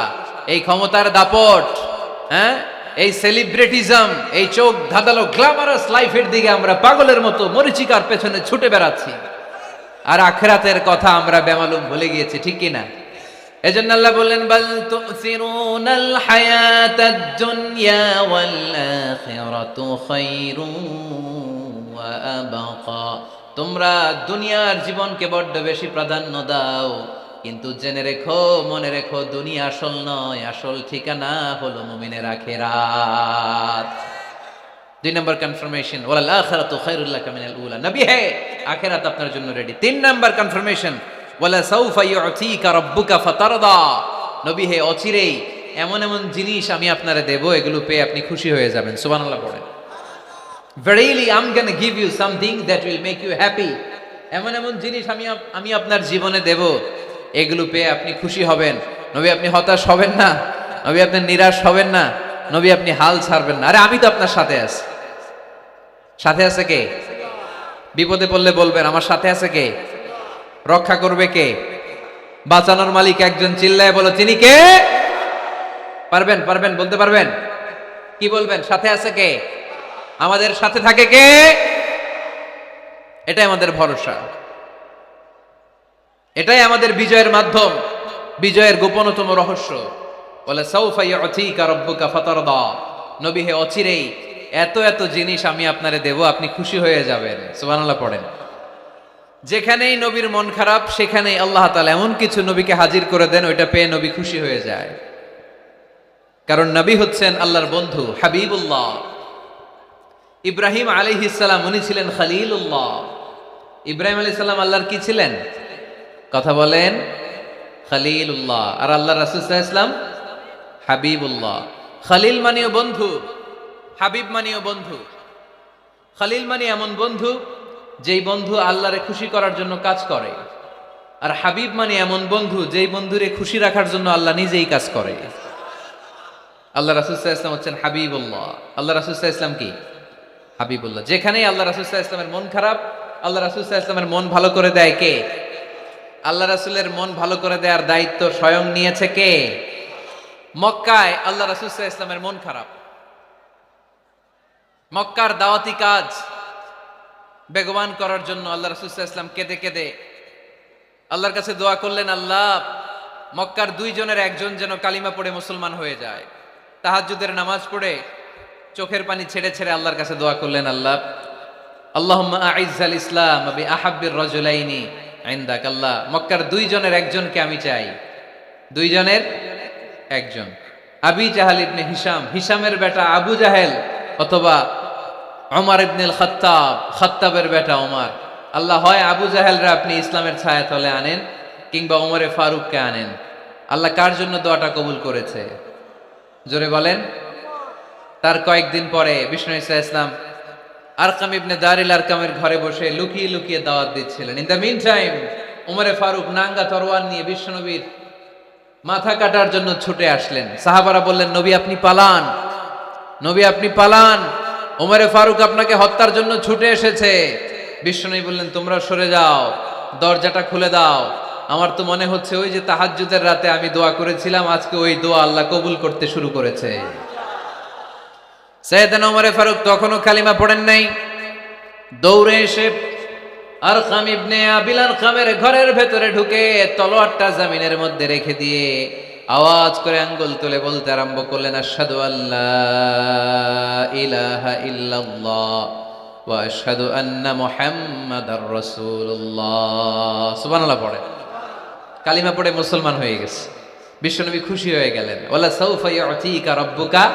Speaker 1: এই ক্ষমতার দাপট, হ্যাঁ, এই সেলিব্রিটিজম, এই চোখ ধাঁধালো গ্ল্যামারাস লাইফের দিকে আমরা পাগলের মতো মরিচিকার পেছনে ছুটে বেড়াচ্ছি। আর আখিরাতের কথা আমরা বেমালুম ভুলে গিয়েছি, ঠিক কি না? এজন্য আল্লাহ বললেন বাল তুসিরুনাল হায়াতাদ দুনিয়া ওয়াল আখিরাতু খায়রুন ওয়া আবকা। তোমরা দুনিয়ার জীবনকে বড্ড বেশি প্রাধান্য দাও, কিন্তু জেনে রেখো, মনে রেখো, দুনিয়া আসল নয়, আসল ঠিকানা হলো মুমিনের আখিরাত। 2 নম্বর কনফার্মেশন, ওয়াল আখিরাতু খায়রুল লাকা মিনাল উলা। নবী হে, আখিরাত আপনার জন্য রেডি। 3 নম্বর কনফার্মেশন, ওয়ালা সাউফা ইউতিকা রাব্বুকা ফাতারদা। নবী হে, অচিরেই এমন এমন জিনিস আমি আপনারে দেব, এগুলো পেয়ে আপনি খুশি হয়ে যাবেন। সুবহানাল্লাহ পড়েন। Verily I'm gonna give you something that will make you happy. এমন এমন জিনিস আমি আপনার জীবনে দেব, এগুলো পেয়ে আপনি খুশি হবেন। নবী আপনি হতাশ হবেন না, নবী আপনি নিরাশ হবেন না, নবী আপনি হাল ছাড়বেন না। আরে আমি তো আপনার সাথে আছি। সাথে আছে কে? বিপদে পড়লে বলবেন আমার সাথে আছে কে? রক্ষা করবে কে? বাঁচানোর মালিক একজন। চিল্লায় বলো তিনি কে? পারবেন পারবেন বলতে পারবেন? কি বলবেন? সাথে আছে কে? আমাদের সাথে থাকে কে? এটাই আমাদের ভরসা, এটাই আমাদের বিজয়ের মাধ্যম, বিজয়ের গোপনতম রহস্য। বলে সাউফা ইউতিকা রাব্বুকা ফাতারদা। নবী হে, অচিরেই এত এত জিনিস আমি আপনারে দেব, আপনি খুশি হয়ে যাবেন। সুবহানাল্লাহ পড়েন। যেখানেই নবীর মন খারাপ, সেখানেই আল্লাহ তাআলা এমন কিছু নবীকে হাজির করে দেন, ওইটা পেয়ে নবী খুশি হয়ে যায়। কারণ নবী হচ্ছেন আল্লাহর বন্ধু, হাবিবুল্লাহ। ইব্রাহিম আলাইহিস সালাম উনি ছিলেন খলিলুল্লাহ। ইব্রাহিম আলাইহিস সালাম আল্লাহর কি ছিলেন? কথা বলেন, খলিলুল্লাহ। আর আল্লাহ রাসূল সাল্লাল্লাহু আলাইহি ওয়াসাল্লাম হাবিবুল্লাহ। খলিল মানেও বন্ধু, হাবিব মানেও বন্ধু। খলিল মানে এমন বন্ধু যেই বন্ধু আল্লাহরে খুশি করার জন্য কাজ করে, আর হাবিব মানে এমন বন্ধু যেই বন্ধুরে খুশি রাখার জন্য আল্লাহ নিজেই কাজ করে। আল্লাহ রাসূল সাল্লাল্লাহু আলাইহি ওয়াসাল্লাম হচ্ছেন হাবিবুল্লাহ। আল্লাহ রাসূল সাল্লাল্লাহু আলাইহি ওয়াসাল্লাম কি? হাবিবুল্লাহ। যেখানেই আল্লাহ রাসূল সাল্লাল্লাহু আলাইহি ওয়াসাল্লামের মন খারাপ, আল্লাহ রাসূল সাল্লাল্লাহু আলাইহি ওয়াসাল্লামের মন ভালো করে দেয় কে? আল্লাহ রাসূলের মন ভালো করে দেওয়ার দায়িত্ব স্বয়ং নিয়েছে কে? মক্কায় আল্লাহ রাসূল সাল্লাল্লাহু আলাইহি ওয়াসাল্লামের মন খারাপ। মক্কার দাওয়াতি কাজ বেগবান করার জন্য আল্লাহ রাসূল সাল্লাল্লাহু আলাইহি ওয়াসাল্লাম কেঁদে কেঁদে আল্লাহর কাছে দোয়া করলেন, আল্লাহ মক্কার 2 জনের একজন যেন কালিমা পড়ে মুসলমান হয়ে যায়। তাহাজ্জুদের নামাজ পড়ে চোখের পানি ছেড়ে ছেড়ে আল্লাহর কাছে দোয়া করলেন, আল্লাহ আল্লাহুম্মা আইজ্জাল ইসলাম বি আহাব্বির রাজুলাইনি ইনদাক। আল্লাহ মক্কার 2 জনের একজনকে আমি চাই। 2 জনের একজন, আবি জাহাল ইবনে হিশাম, হিশামের বেটা আবু জাহেল, অথবা ওমর ইবনে আল খাত্তাব, খাত্তাবের বেটা ওমর। আল্লাহ হয় আবু জাহেলরা আপনি ইসলামের ছায়াতলে আনেন, কিংবা ওমরে ফারুককে আনেন। আল্লাহ কার জন্য দোয়াটা কবুল করেছে? জোরে বলেন। তার কয়েকদিন পরে বিষ্ণু ঈসা ইসলাম আরকাম ইবনে দারিল আরকামের ঘরে বসে লুকিয়ে লুকিয়ে দাওয়াত দিচ্ছিলেন। ইন দ্য মিন টাইম ওমরে ফারুক নাঙ্গা তরোয়ার নিয়ে বিশ্বনবীর মাথা কাটার জন্য ছুটে আসলেন। সাহাবারা বললেন, নবী আপনি পালান, নবী আপনি পালান, ওমরে ফারুক আপনাকে হত্যার জন্য ছুটে এসেছে। বিশ্বনবী বললেন, তোমরা সরে যাও, দরজাটা খুলে দাও। আমার তো মনে হচ্ছে ওই যে তাহাজ্জুদের রাতে আমি দোয়া করেছিলাম, আজকে ওই দোয়া আল্লাহ কবুল করতে শুরু করেছে। সাইয়েদনা ওমরে ফারুক তখনও কালিমা পড়েন নাই। দৌড়ে এসে আরকাম ইবনে আবিল আরকামের ঘরের ভেতরে ঢুকে তলোয়ারটা জমিনের মধ্যে রেখে দিয়ে আওয়াজ করে আঙ্গুল তুলে বলতে আরম্ভ করলেন, আশহাদু আল্লা ইলাহা ইল্লাল্লাহ ওয়া আশহাদু আন্না মুহাম্মাদার রাসূলুল্লাহ। সুবহানাল্লাহ পড়ে কালিমা পড়ে মুসলমান হয়ে গেছে। বিশ্বনবী খুশি হয়ে গেলেন। ওয়ালা সাউফা ইউতিকা রাব্বুকা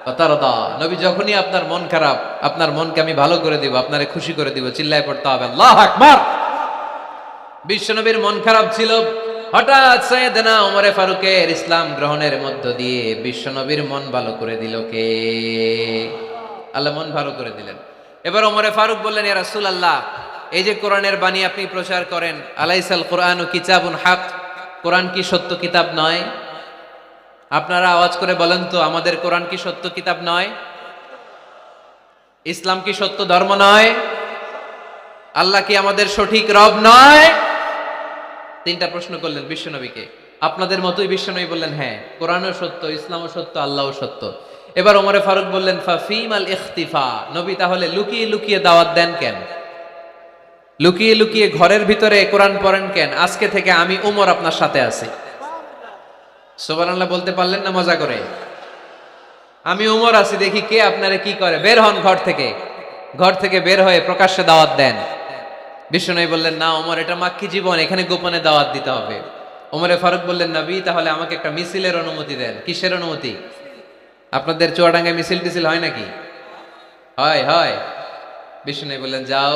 Speaker 1: ফাতারদা। নবী যখনই আপনার মন খারাপ, আপনার মনকে আমি ভালো করে দিব, আপনারে খুশি করে দিব। চিল্লায় পড়তে হবে আল্লাহু আকবার। বিশ্বনবীর মন খারাপ ছিল। হঠাৎ সাইয়েদনা ওমরে ফারুকের ইসলাম গ্রহণের মধ্য দিয়ে বিশ্বনবীর মন ভালো করে দিল কে? আল্লাহ মন ভালো করে দিলেন। এবার ওমরে ফারুক বললেন, ইয়া রাসূলুল্লাহ, এই যে কোরআনের বাণী আপনি প্রচার করেন, আলাইসাল কোরআনু কিতাবুন হক, কোরআন কি সত্য কিতাব নয়? আপনারা আওয়াজ করে বলেন তো, আমাদের কোরআন কি সত্য কিতাব নয়? ইসলাম কি সত্য ধর্ম নয়? আল্লাহ কি আমাদের সঠিক রব নয়? 3টা প্রশ্ন করলেন বিশ্বনবীকে। আপনাদের মতোই বিশ্বনবী বললেন, হ্যাঁ, কোরআনও সত্য, ইসলামও সত্য, আল্লাহও সত্য। এবার ওমরে ফারুক বললেন, ফাফিমাল ইখতিফা, নবী তাহলে লুকিয়ে লুকিয়ে দাওয়াত দেন কেন? লুকিয়ে লুকিয়ে ঘরের ভিতরে কোরআন পড়েন কেন? আজকে থেকে আমি উমর আপনার সাথে আছি। সুবহানাল্লাহ বলতে পারলেন না মজা করে? আমি উমর আছি, দেখি কে আপনারে কি করে। বের হন ঘর থেকে বের হয়ে প্রকাশ্যে দাওয়াত দেন। বিষ্ণু বললেন, না ওমর, এটা মাক্কি জীবন, এখানে গোপনে দাওয়াত দিতে হবে। ওমরে ফারুক বললেন, নবী তাহলে আমাকে একটা মিছিলের অনুমতি দেন। কিসের অনুমতি? আপনাদের চুয়াডাঙ্গায় মিছিল টিছিল হয় নাকি? হয় হয়। বিষ্ণু বললেন, যাও,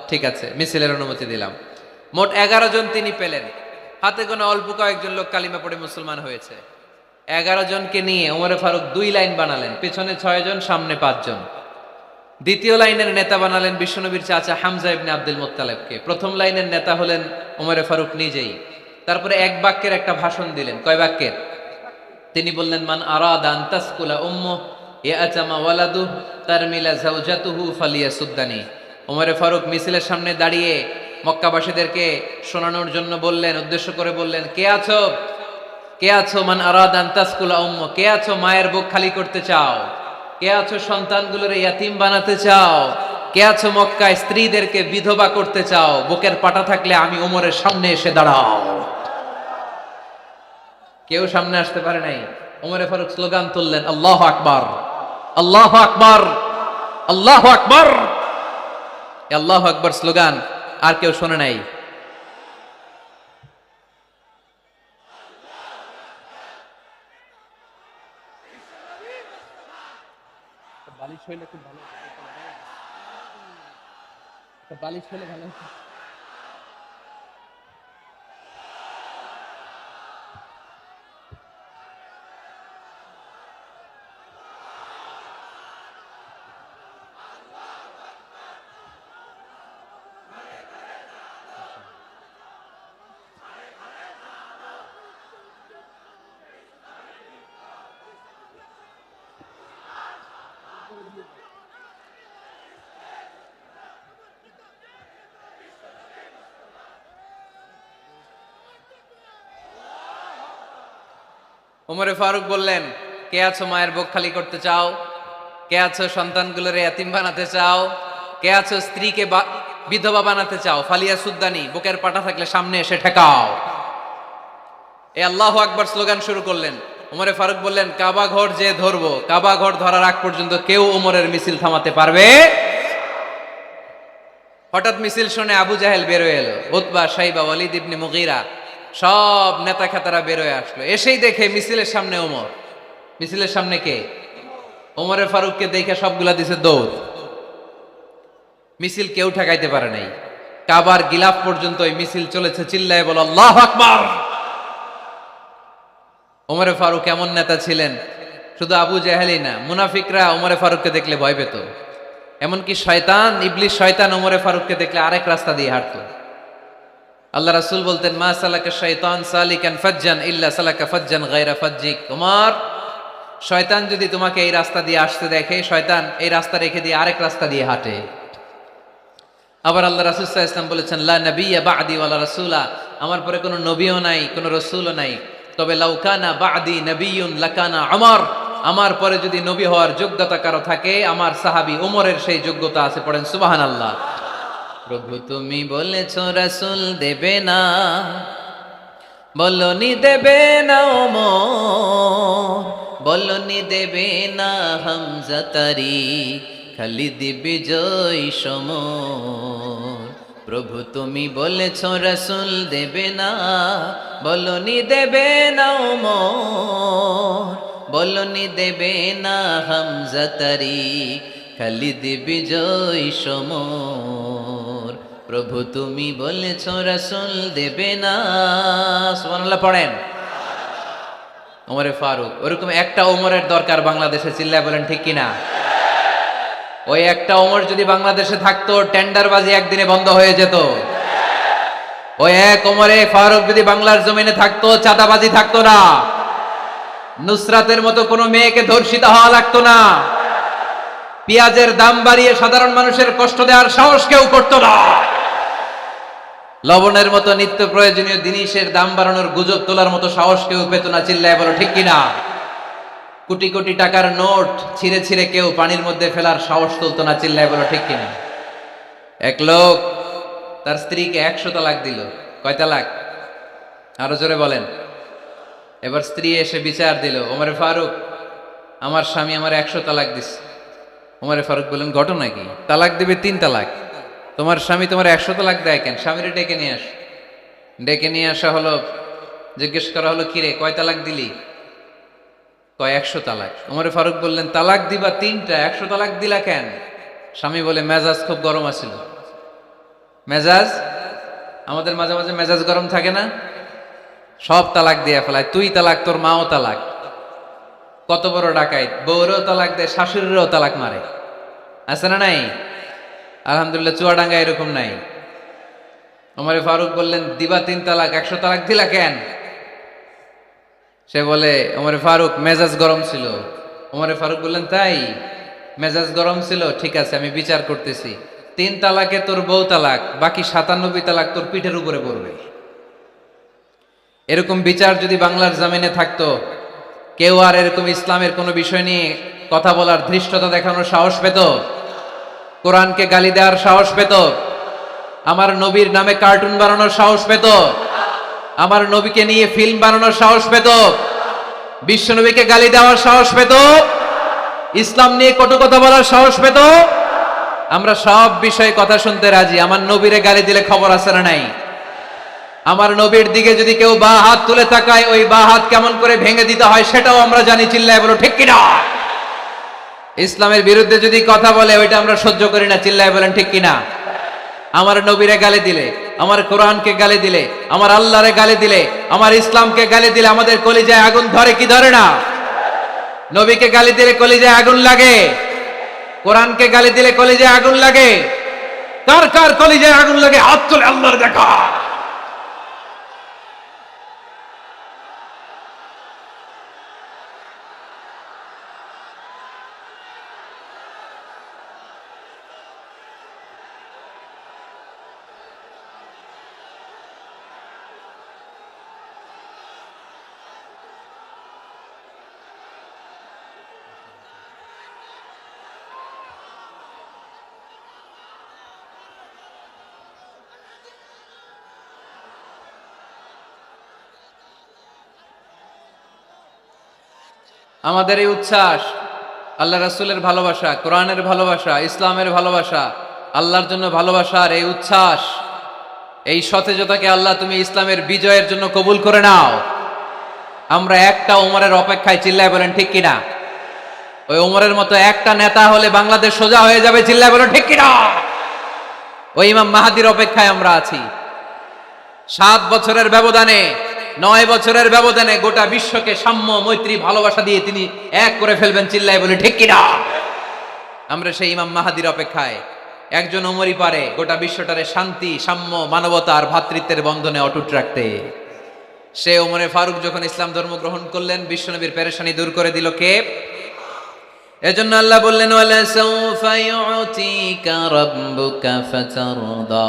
Speaker 1: ঠিক আছে, মিছিলের অনুমতি দিলাম। মোট 11 জন তিনি পেলেন। হাতে গোনা অল্প কয়েকজন লোক কালিমা পড়ে মুসলমান হয়েছে। 11 জনকে নিয়ে ওমরে ফারুক 2 লাইন বানালেন, পেছনে 6 জন, সামনে 5 জন। দ্বিতীয় লাইনের নেতা বানালেন বিশ্বনবীর চাচা হামজা ইবনে আব্দুল মুত্তালিবকে। প্রথম লাইনের নেতা হলেন ওমরে ফারুক নিজেই। তারপরে এক বাক্যের একটা ভাষণ দিলেন। কয় বাক্যের? তিনি বললেন, মান আরাদা আন তাসকুলা উম্মু ইয়াতামা ওয়ালাদু তারমিলা যাওজাতুহু ফালিয়াসুদ্দানি। ওমরে ফারুক মিছিলের সামনে দাঁড়িয়ে মক্কাবাসীদেরকে শোনানোর জন্য বললেন, উদ্দেশ্য করে বললেন, কে আছো? কে আছো? মান আরাদা আন তাসকুলা উম্মু, কে আছো মায়ের বুক খালি করতে চাও? কে আছো সন্তানগুলোর ইয়াতিম বানাতে চাও? কে আছো মক্কায় স্ত্রীদেরকে বিধবা করতে চাও? বুকের পাটা থাকলে আমি ওমরের সামনে এসে দাঁড়াও। কেউ সামনে আসতে পারে নাই। ওমরে ফারুক স্লোগান তুললেন, আল্লাহু আকবার, আল্লাহু আকবার, আল্লাহু আকবার। আল্লাহু আকবার স্লোগান আর কেউ শোনে নাই। বালিশ হইলে খুব ভালো, বালিশ হইলে ভালো। ওমরে ফারুক বললেন, কে আছো মায়ের বুক খালি করতে চাও? কে আছো সন্তানগুলোর এতিম বানাতে চাও? কে আছো স্ত্রীকে বিধবা বানাতে চাও? ফালিয়া সুদ্দানি, বুকের পাটা থাকলে সামনে এসে ঠেকাও। এ আল্লাহু আকবার স্লোগান শুরু করলেন। ওমরে ফারুক বললেন, কাবা ঘর যে ধরবো, কাবা ঘর ধরার আগ পর্যন্ত কেউ ওমরের মিছিল থামাতে পারবে? হঠাৎ মিছিল শুনে আবু জাহেল বেরোয় এলো, উতবা, শাইবা, ওয়ালিদ ইবনে মুগীরা, সব নেতা খেতারা বেরোয় আসলো। এসেই দেখে মিছিলের সামনে ওমর। মিছিলের সামনে কে? ওমরে ফারুককে দেখে সবগুলা দিছে দৌড়। মিছিল কেউ ঠেকাইতে পারে নাই। কাবার গিলাফ পর্যন্ত ওই মিছিল চলেছে। চিল্লায় বলো আল্লাহু আকবার। ওমরে ফারুক এমন নেতা ছিলেন, শুধু আবু জাহেলই না, মুনাফিকরা ওমরে ফারুককে দেখলে ভয় পেত। এমনকি শয়তান, ইবলিস শয়তান ওমরে ফারুককে দেখলে আরেক রাস্তা দিয়ে হাঁটতো। আল্লাহ রাসূল বলতেন, মা সালাকা শাইতান সালিকান ফাজ্জান ইল্লা সালাকা ফাজ্জান গায়রা ফাজ্জিক। ওমর, শয়তান যদি তোমাকে এই রাস্তা দিয়ে আসতে দেখে, শয়তান এই রাস্তা রেখে দিয়ে আরেক রাস্তা দিয়ে হাঁটে। আবার আল্লাহ রাসূল সাল্লাল্লাহু আলাইহি ওয়াসাল্লাম বলেছেন, লা নাবিয়্যা বা'দি ওয়ালা রাসূলা, আমার পরে কোনো নবীও নাই, কোনো রাসূলও নাই। তবে লাউ কানা বা'দি নাবিয়্যুন লাকানা উমর, আমার পরে যদি নবী হওয়ার যোগ্যতা কারো থাকে, আমার সাহাবী ওমরের সেই যোগ্যতা আছে। পড়েন সুবহানাল্লাহ। প্রভু তুমি বলেছো রাসূল দেবে না, বলনি দেবে না ওমর, বলনি দেবে না হামজা তারি, খালিদ বিজয় সমর। প্রভু তুমি বলেছো রাসূল দেবে না, বলনি দেবে না ওমর, বলনি দেবে না হামজা তারি, খালিদ বিজয় সমর। প্রভু তুমি বলেছো রাসূল দেবে না। সুবহানাল্লাহ পড়েন। ওমরে ফারুক, ওরকম একটা ওমরের দরকার বাংলাদেশে। চিল্লায় বলেন ঠিক কিনা? ওই একটা ওমর যদি বাংলাদেশে থাকতো, টেন্ডারবাজি একদিনে বন্ধ হয়ে যেত। ওই এক ওমরে ফারুক যদি বাংলার জমিনে থাকতো, চাঁদাবাজি থাকতো না, নুসরাতের মতো কোনো মেয়েকে ধর্ষিত হওয়া লাগতো না, পেঁয়াজের দাম বাড়িয়ে সাধারণ মানুষের কষ্ট দেওয়ার সাহস কেউ করতো না, লবণের মতো নিত্য প্রয়োজনীয় জিনিসের দাম বাড়ানোর গুজব তোলার মতো সাহস কেউ পেত না। চিল্লায় বলো ঠিক কিনা? কোটি কোটি টাকার নোট ছিঁড়ে ছিঁড়ে কেউ পানির মধ্যে ফেলার সাহস তুলতো না। চিল্লায় বলো ঠিক কিনা? এক লোক তার স্ত্রীকে 100 তালাক দিল। কয় তালাক? আরো জোরে বলেন। এবার স্ত্রী এসে বিচার দিল, ওমরে ফারুক, আমার স্বামী আমার 100 তালাক দিছে। ওমরে ফারুক বললেন, ঘটনা কি? তালাক দিবে 3 তালাক, তোমার স্বামী তোমার 100 তালাক দেয় কেন? স্বামীরে ডেকে নিয়ে আস। ডেকে নিয়ে আসা হলো, জিজ্ঞেস করা হলো, কিরে কয় তালাক দিলি? কয় 100 তালাক। ওমরে ফারুক বললেন, তালাক দিবা 3টা, 100 তালাক দিলা কেন? স্বামী বলে, মেজাজ খুব গরম আছিল। মেজাজ, আমাদের মাঝে মাঝে মেজাজ গরম থাকে না? সব তালাক দিয়ে ফেলায়, তুই তালাক, তোর মাও তালাক। কত বড় ডাকাইত, বউরেও তালাক দেয়, শাশুড়িরও তালাক মারে। আছে না নাই? আলহামদুলিল্লাহ চুয়াডাঙ্গা এরকম নাই। ওমরে ফারুক বললেন, দিবা 3 তালাক, 100 তালাক দিলা কেন? সে বলে, ওমরে ফারুক মেজাজ গরম ছিল। ওমরে ফারুক বললেন, তাই মেজাজ গরম ছিল? ঠিক আছে, আমি বিচার করতেছি। 3 তালাকে তোর বউ তালাক, বাকি 97 তালাক তোর পিঠের উপরে পড়বে। এরকম বিচার যদি বাংলার জমিনে থাকতো, কেউ আর এরকম ইসলামের কোনো বিষয় নিয়ে কথা বলার, ধৃষ্টতা দেখানোর সাহস পেত? কোরআনকে গালি দেওয়ার সাহস পেত? আমার নবীর নামে কার্টুন বানানোর সাহস পেত? আমার নবীকে নিয়ে ফিল্ম বানানোর সাহস পেত? বিশ্ব নবীকে গালি দেওয়ার সাহস পেত? ইসলাম নিয়ে কটু কথা বলার সাহস পেত? আমরা সব বিষয়ে কথা শুনতে রাজি। আমার নবীরে গালি দিলে খবর আছে না নাই? আমার নবীর দিকে যদি কেউ বা হাত তুলে তাকায়, ওই বা হাত কেমন করে ভেঙে দিতে হয় সেটাও আমরা জানি। চিল্লায় বলো ঠিক কিনা? ইসলামের বিরুদ্ধে যদি কথা বলে, ওইটা আমরা সহ্য করি না। চিল্লায় বলেন ঠিক কিনা? আমার নবীরে গালি দিলে, আমার কোরআনকে গালি দিলে, আমার আল্লাহরে গালি দিলে, আমার ইসলামকে গালি দিলে আমাদের কলিজায় আগুন ধরে কি ধরে না? নবীকে গালি দিলে কলিজায় আগুন লাগে, কোরআনকে গালি দিলে কলিজায় আগুন লাগে। কার কার কলিজায় আগুন লাগে হাত তুলে আল্লাহর দেখা। আমাদের এই উচ্ছ্বাস, আল্লাহ রাসূলের ভালোবাসা, কোরআনের ভালোবাসা, ইসলামের ভালোবাসা, আল্লাহর জন্য ভালোবাসার এই উচ্ছ্বাস, এই সতেজতাকে আল্লাহ তুমি ইসলামের বিজয়ের জন্য কবুল করে নাও। আমরা একটা ওমরের অপেক্ষায়। চিল্লায় বলেন ঠিক কিনা? ওই ওমরের মতো একটা নেতা হলে বাংলাদেশ সোজা হয়ে যাবে। চিল্লায় বলেন ঠিক কিনা? ওই ইমাম মাহাদির অপেক্ষায় আমরা আছি। 7 বছরের ব্যবধানে, 9 বছরের ব্যবধানে গোটা বিশ্বকে সাম্য, মৈত্রী, ভালোবাসা দিয়ে তিনি এক করে ফেলবেন। চিল্লায় বলে ঠিক কিনা? আমরা সেই ইমাম মাহাদির অপেক্ষায়। একজন ওমরই পারে গোটা বিশ্বটারে শান্তি, সাম্য, মানবতা আর ভ্রাতৃত্বের বন্ধনে অটুট রাখতে। সে ওমরে ফারুক যখন ইসলাম ধর্ম গ্রহণ করলেন, বিশ্বনবীর পেরেশানি দূর করে দিল কে? এজন্য আল্লাহ বললেন, ওয়ালা সাউফা ইউতিকা রাব্বুকা ফাতারদা।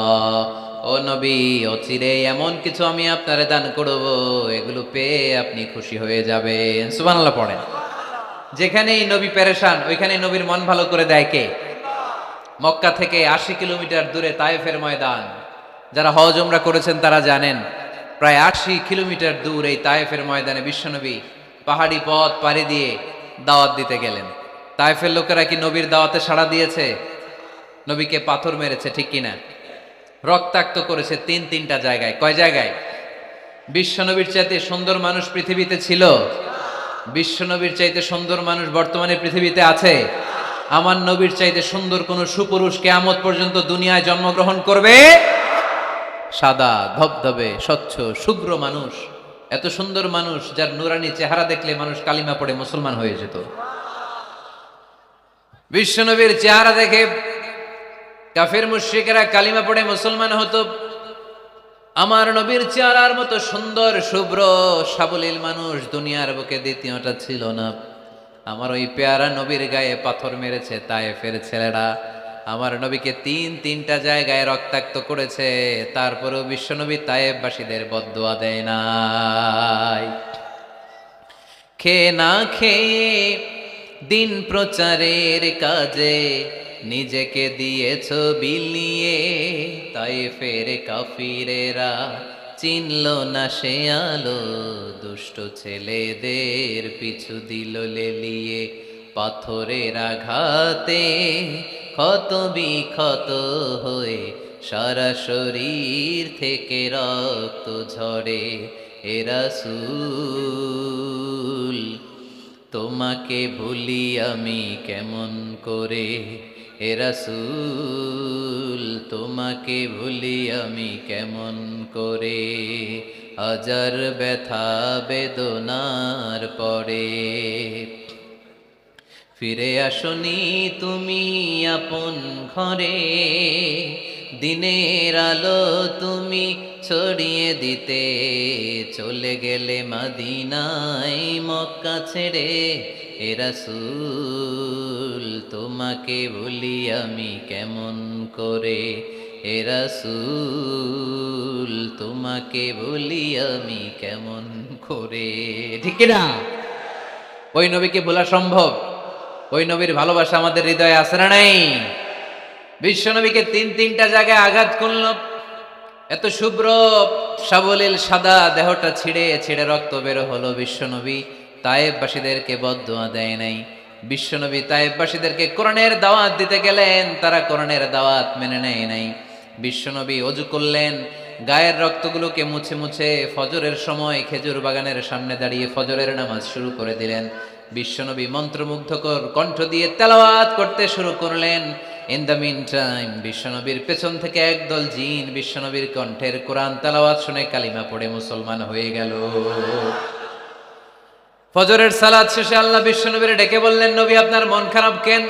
Speaker 1: ও নবী, অচিরে এমন কিছু আমি আপনারে দান করব, এগুলো পেয়ে আপনি খুশি হয়ে যাবেন। সুবহানাল্লাহ পড়েন। যেখানেই নবী পেরেশান, ওইখানে নবীর মন ভালো করে দেয় কে? মক্কা থেকে 80 কিলোমিটার দূরে তায়েফের ময়দান। যারা হজ উমরা করেছেন তারা জানেন, প্রায় 80 কিলোমিটার দূর এই তায়েফের ময়দানে বিশ্বনবী পাহাড়ি পথ পাড়ি দিয়ে দাওয়াত দিতে গেলেন। তায়েফের লোকেরা কি নবীর দাওয়াতে সাড়া দিয়েছে? নবীকে পাথর মেরেছে, ঠিক কিনা? রক্তাক্ত করেছে 3টা জায়গায়। কয় জায়গায়? বিশ্বনবীর চাইতে সুন্দর মানুষ পৃথিবীতে ছিল? বিশ্বনবীর চাইতে সুন্দর মানুষ বর্তমানে পৃথিবীতে আছে? আমার নবীর চাইতে সুন্দর কোন সুপুরুষ কিয়ামত পর্যন্ত দুনিয়ায় জন্মগ্রহণ করবে? সাদা ধবধবে স্বচ্ছ শুভ্র মানুষ, এত সুন্দর মানুষ যার নুরানি চেহারা দেখলে মানুষ কালিমা পড়ে মুসলমান হয়ে যেত। বিশ্বনবীর চেহারা দেখে কাফের মুশরিকেরা কালিমা পড়ে মুসলমান হতো। আমার নবীর চেহারার মতো সুন্দর শুভ্র সাবলীল মানুষ দুনিয়ার বুকে দ্বিতীয়টা ছিল না। আমার ওই পেয়ারা নবীর গায়ে পাথর মেরেছে তায়েফের ছেলেরা। আমার নবীকে 3টা জায়গায় রক্তাক্ত করেছে, তারপরেও বিশ্বনবী তায়েফবাসীদের বদদুয়া দেয় নাই। খেয়ে না খেয়ে দিন প্রচারের কাজে নিজেকে দিয়েছ বিলিয়ে, তায়েফের কাফিরেরা চিনল না সে আলো, দুষ্ট ছেলেদের পিছু দিল লেলিয়ে, পাথরের আঘাতে ক্ষত বিক্ষত হয়ে সারা শরীর থেকে রক্ত ঝরে। এ রাসূল তোমাকে ভুলি আমি কেমন করে, হে রাসূল তোমাকে ভুলি আমি কেমন করে, হাজার ব্যথা বেদনার পরে। ফিরে আসনি তুমি আপন ঘরে, দিনের আলো তুমি ছড়িয়ে দিতে, চলে গেলে মদিনায় মক্কা ছেড়ে। হে রাসূল তোমাকে ভুলি আমি কেমন করে, হে রাসূল তোমাকে ভুলি আমি কেমন করে। ঠিক না? ওই নবীকে ভোলা সম্ভব? ওই নবীর ভালোবাসা আমাদের হৃদয়ে আছে না নাই? বিশ্বনবীকে তিনটা জায়গায় আঘাত করল। এত শুভ্র সাবলীল সাদা দেহটা ছিঁড়ে ছিঁড়ে রক্ত বের হলো। বিশ্বনবী তায়েববাসীদেরকে বদদুয়া দেয় নাই। বিশ্বনবী তায়েববাসীদেরকে কোরআনের দাওয়াত দিতে গেলেন, তারা কোরআনের দাওয়াত মেনে নেয় নাই। বিশ্বনবী অজু করলেন, গায়ের রক্তগুলোকে মুছে মুছে ফজরের সময় খেজুর বাগানের সামনে দাঁড়িয়ে ফজরের নামাজ শুরু করে দিলেন। বিশ্বনবী মন্ত্রমুগ্ধকর কণ্ঠ দিয়ে তেলাওয়াত করতে শুরু করলেন। ইন দ্য মিন টাইম বিশ্বনবীর পেছন থেকে একদল জিন বিশ্বনবীর কণ্ঠের কোরআন তেলাওয়াত শুনে কালিমা পড়ে মুসলমান হয়ে গেল। ফজরের সালাত শেষে আল্লাহ বিশ্বনবীর ডেকে বললেন, নবী আপনার মন খারাপ কেন?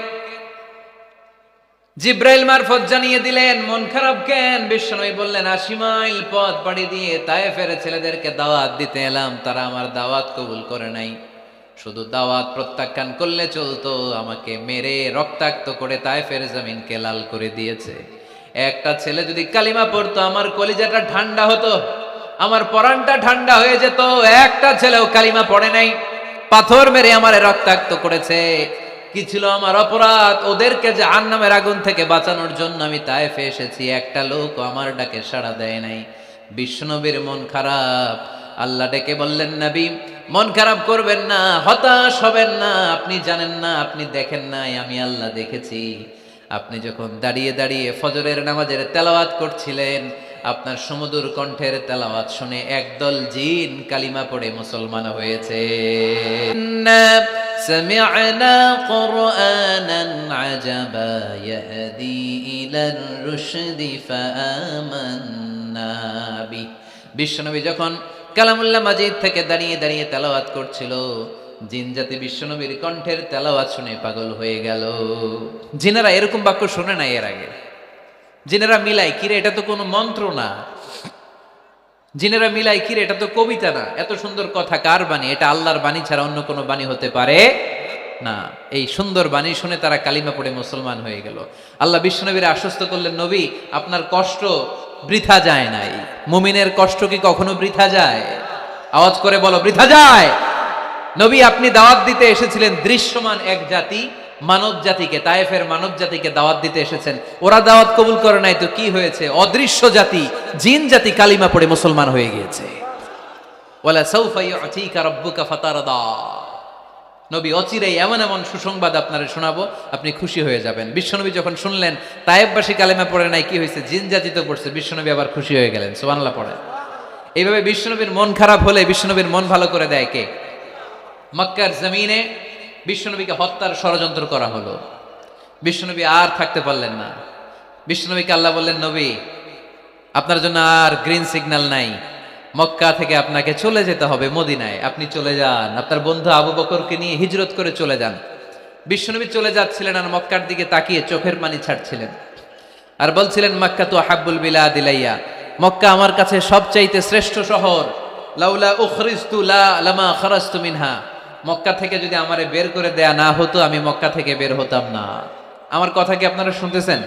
Speaker 1: জিব্রাইল মারফত জানিয়ে দিলেন মন খারাপ কেন। বিশ্বনবী বললেন, ৮০ মাইল পথ পাড়ি দিয়ে তায়েফের ছেলেদেরকে দাওয়াত দিতে এলাম, তারা আমার দাওয়াত কবুল করে নাই। শুধু দাওয়াত প্রত্যাখ্যান করলে চলতো, আমাকে মেরে রক্তাক্ত করে তায়েফের জমিনকে লাল করে দিয়েছে। একটা ছেলে যদি কালিমা পড়তো আমার কলিজাটা ঠান্ডা হতো, আমার পরানটা ঠান্ডা হয়ে যেত। একটা ছেলেও কালিমা পড়ে নাই, পাথর মেরে আমারে রক্তাক্ত করেছে। কি ছিল আমার অপরাধ? ওদেরকে জাহান্নামের আগুন থেকে বাঁচানোর জন্য আমি তায়েফে এসেছি, একটা লোক আমার ডাকে সাড়া দেয় নাই। বিশ্বনবীর মন খারাপ। আল্লাহ ডেকে বললেন, নবী মন খারাপ করবেন না, হতাশ হবেন না। আপনি জানেন না, আপনি দেখেন নাই, আমি আল্লাহ দেখেছি। আপনি যখন দাঁড়িয়ে দাঁড়িয়ে ফজরের নামাজের তেলাওয়াত করছিলেন, আপনার সুমধুর কণ্ঠের তেলাওয়াত শুনে একদল জিন কালিমা পড়ে মুসলমান হয়েছে। سمعنا قرآنا عجبا يهدي إلى الرشد فآمنا به। বিশ্বনবী যখন কালামুল্লাহ মাজিদ থেকে দাঁড়িয়ে দাঁড়িয়ে তেলাওয়াত করছিল, জিন জাতি বিশ্বনবীর কণ্ঠের তেলাওয়াত শুনে পাগল হয়ে গেল। জিনেরা এরকম বাক্য শুনে নাই এর আগে। জিনেরা মিলাই, কিরে এটা তো কোনো মন্ত্র না। জিনেরা মিলাই, কিরে এটা তো কবিতা না। এত সুন্দর কথা কার বাণী? এটা আল্লাহর বাণী ছাড়া অন্য কোনো বাণী হতে পারে না। এই সুন্দর বাণী শুনে তারা কালিমা পড়ে মুসলমান হয়ে গেল। আল্লাহ বিশ্বনবীর আশ্বস্ত করলেন, নবী আপনার কষ্ট বৃথা যায় নাই। মুমিনের কষ্ট কি কখনো বৃথা যায়? আওয়াজ করে বলো, বৃথা যায়। নবী আপনি দাওয়াত দিতে এসেছিলেন দৃশ্যমান এক জাতি, মানব জাতিকে, তায়েফের মানব জাতিকে দাওয়াত দিতে এসেছেন। ওরা দাওয়াত কবুল করে নাই তো কি হয়েছে? অদৃশ্য জাতি, জিন জাতি কালিমা পড়ে মুসলমান হয়ে গিয়েছে। ওয়ালা সাউফা ইউতিকা রাব্বুকা ফাতারদা। নবী অচিরেই এমন এমন সুসংবাদ আপনারে শোনাবো, আপনি খুশি হয়ে যাবেন। বিশ্বনবী যখন শুনলেন তায়েফবাসী কালিমা পড়ে নাই, কি হয়েছে? জিন জাতি তো পড়ছে। বিশ্বনবী আবার খুশি হয়ে গেলেন। সুবহানাল্লাহ পড়ে। এইভাবে বিশ্বনবীর মন খারাপ হলে বিশ্বনবীর মন ভালো করে দেয় কে? মক্কার জমিনে বিশ্বনবীকে হত্যার ষড়যন্ত্র করা হলো। বিশ্বনবী আর থাকতে পারলেন না। বিশ্বনবীকে আল্লাহ বললেন, নবী আপনার জন্য আর গ্রিন সিগন্যাল নাই, মক্কা থেকে আপনাকে চলে যেতে হবে মদিনায়। আপনি চলে যান, আপনার বন্ধু আবু বকরকে নিয়ে হিজরত করে চলে যান। বিশ্বনবী চলে যাচ্ছিলেন আর মক্কার দিকে তাকিয়ে চোখের পানি ছাড়ছিলেন আর বলছিলেন, মক্কা তো হাব্বুল বিলাদ ইলাইয়া, মক্কা আমার কাছে সবচাইতে শ্রেষ্ঠ শহর। লাউলা উখরিজতু লামা খারাজতু মিনহা। মক্কা থেকে যদি আমারে বের করে দেয়া না হতো, আমি মক্কা থেকে বের হতাম না। আমার কথা কি আপনারা শুনতেছেন?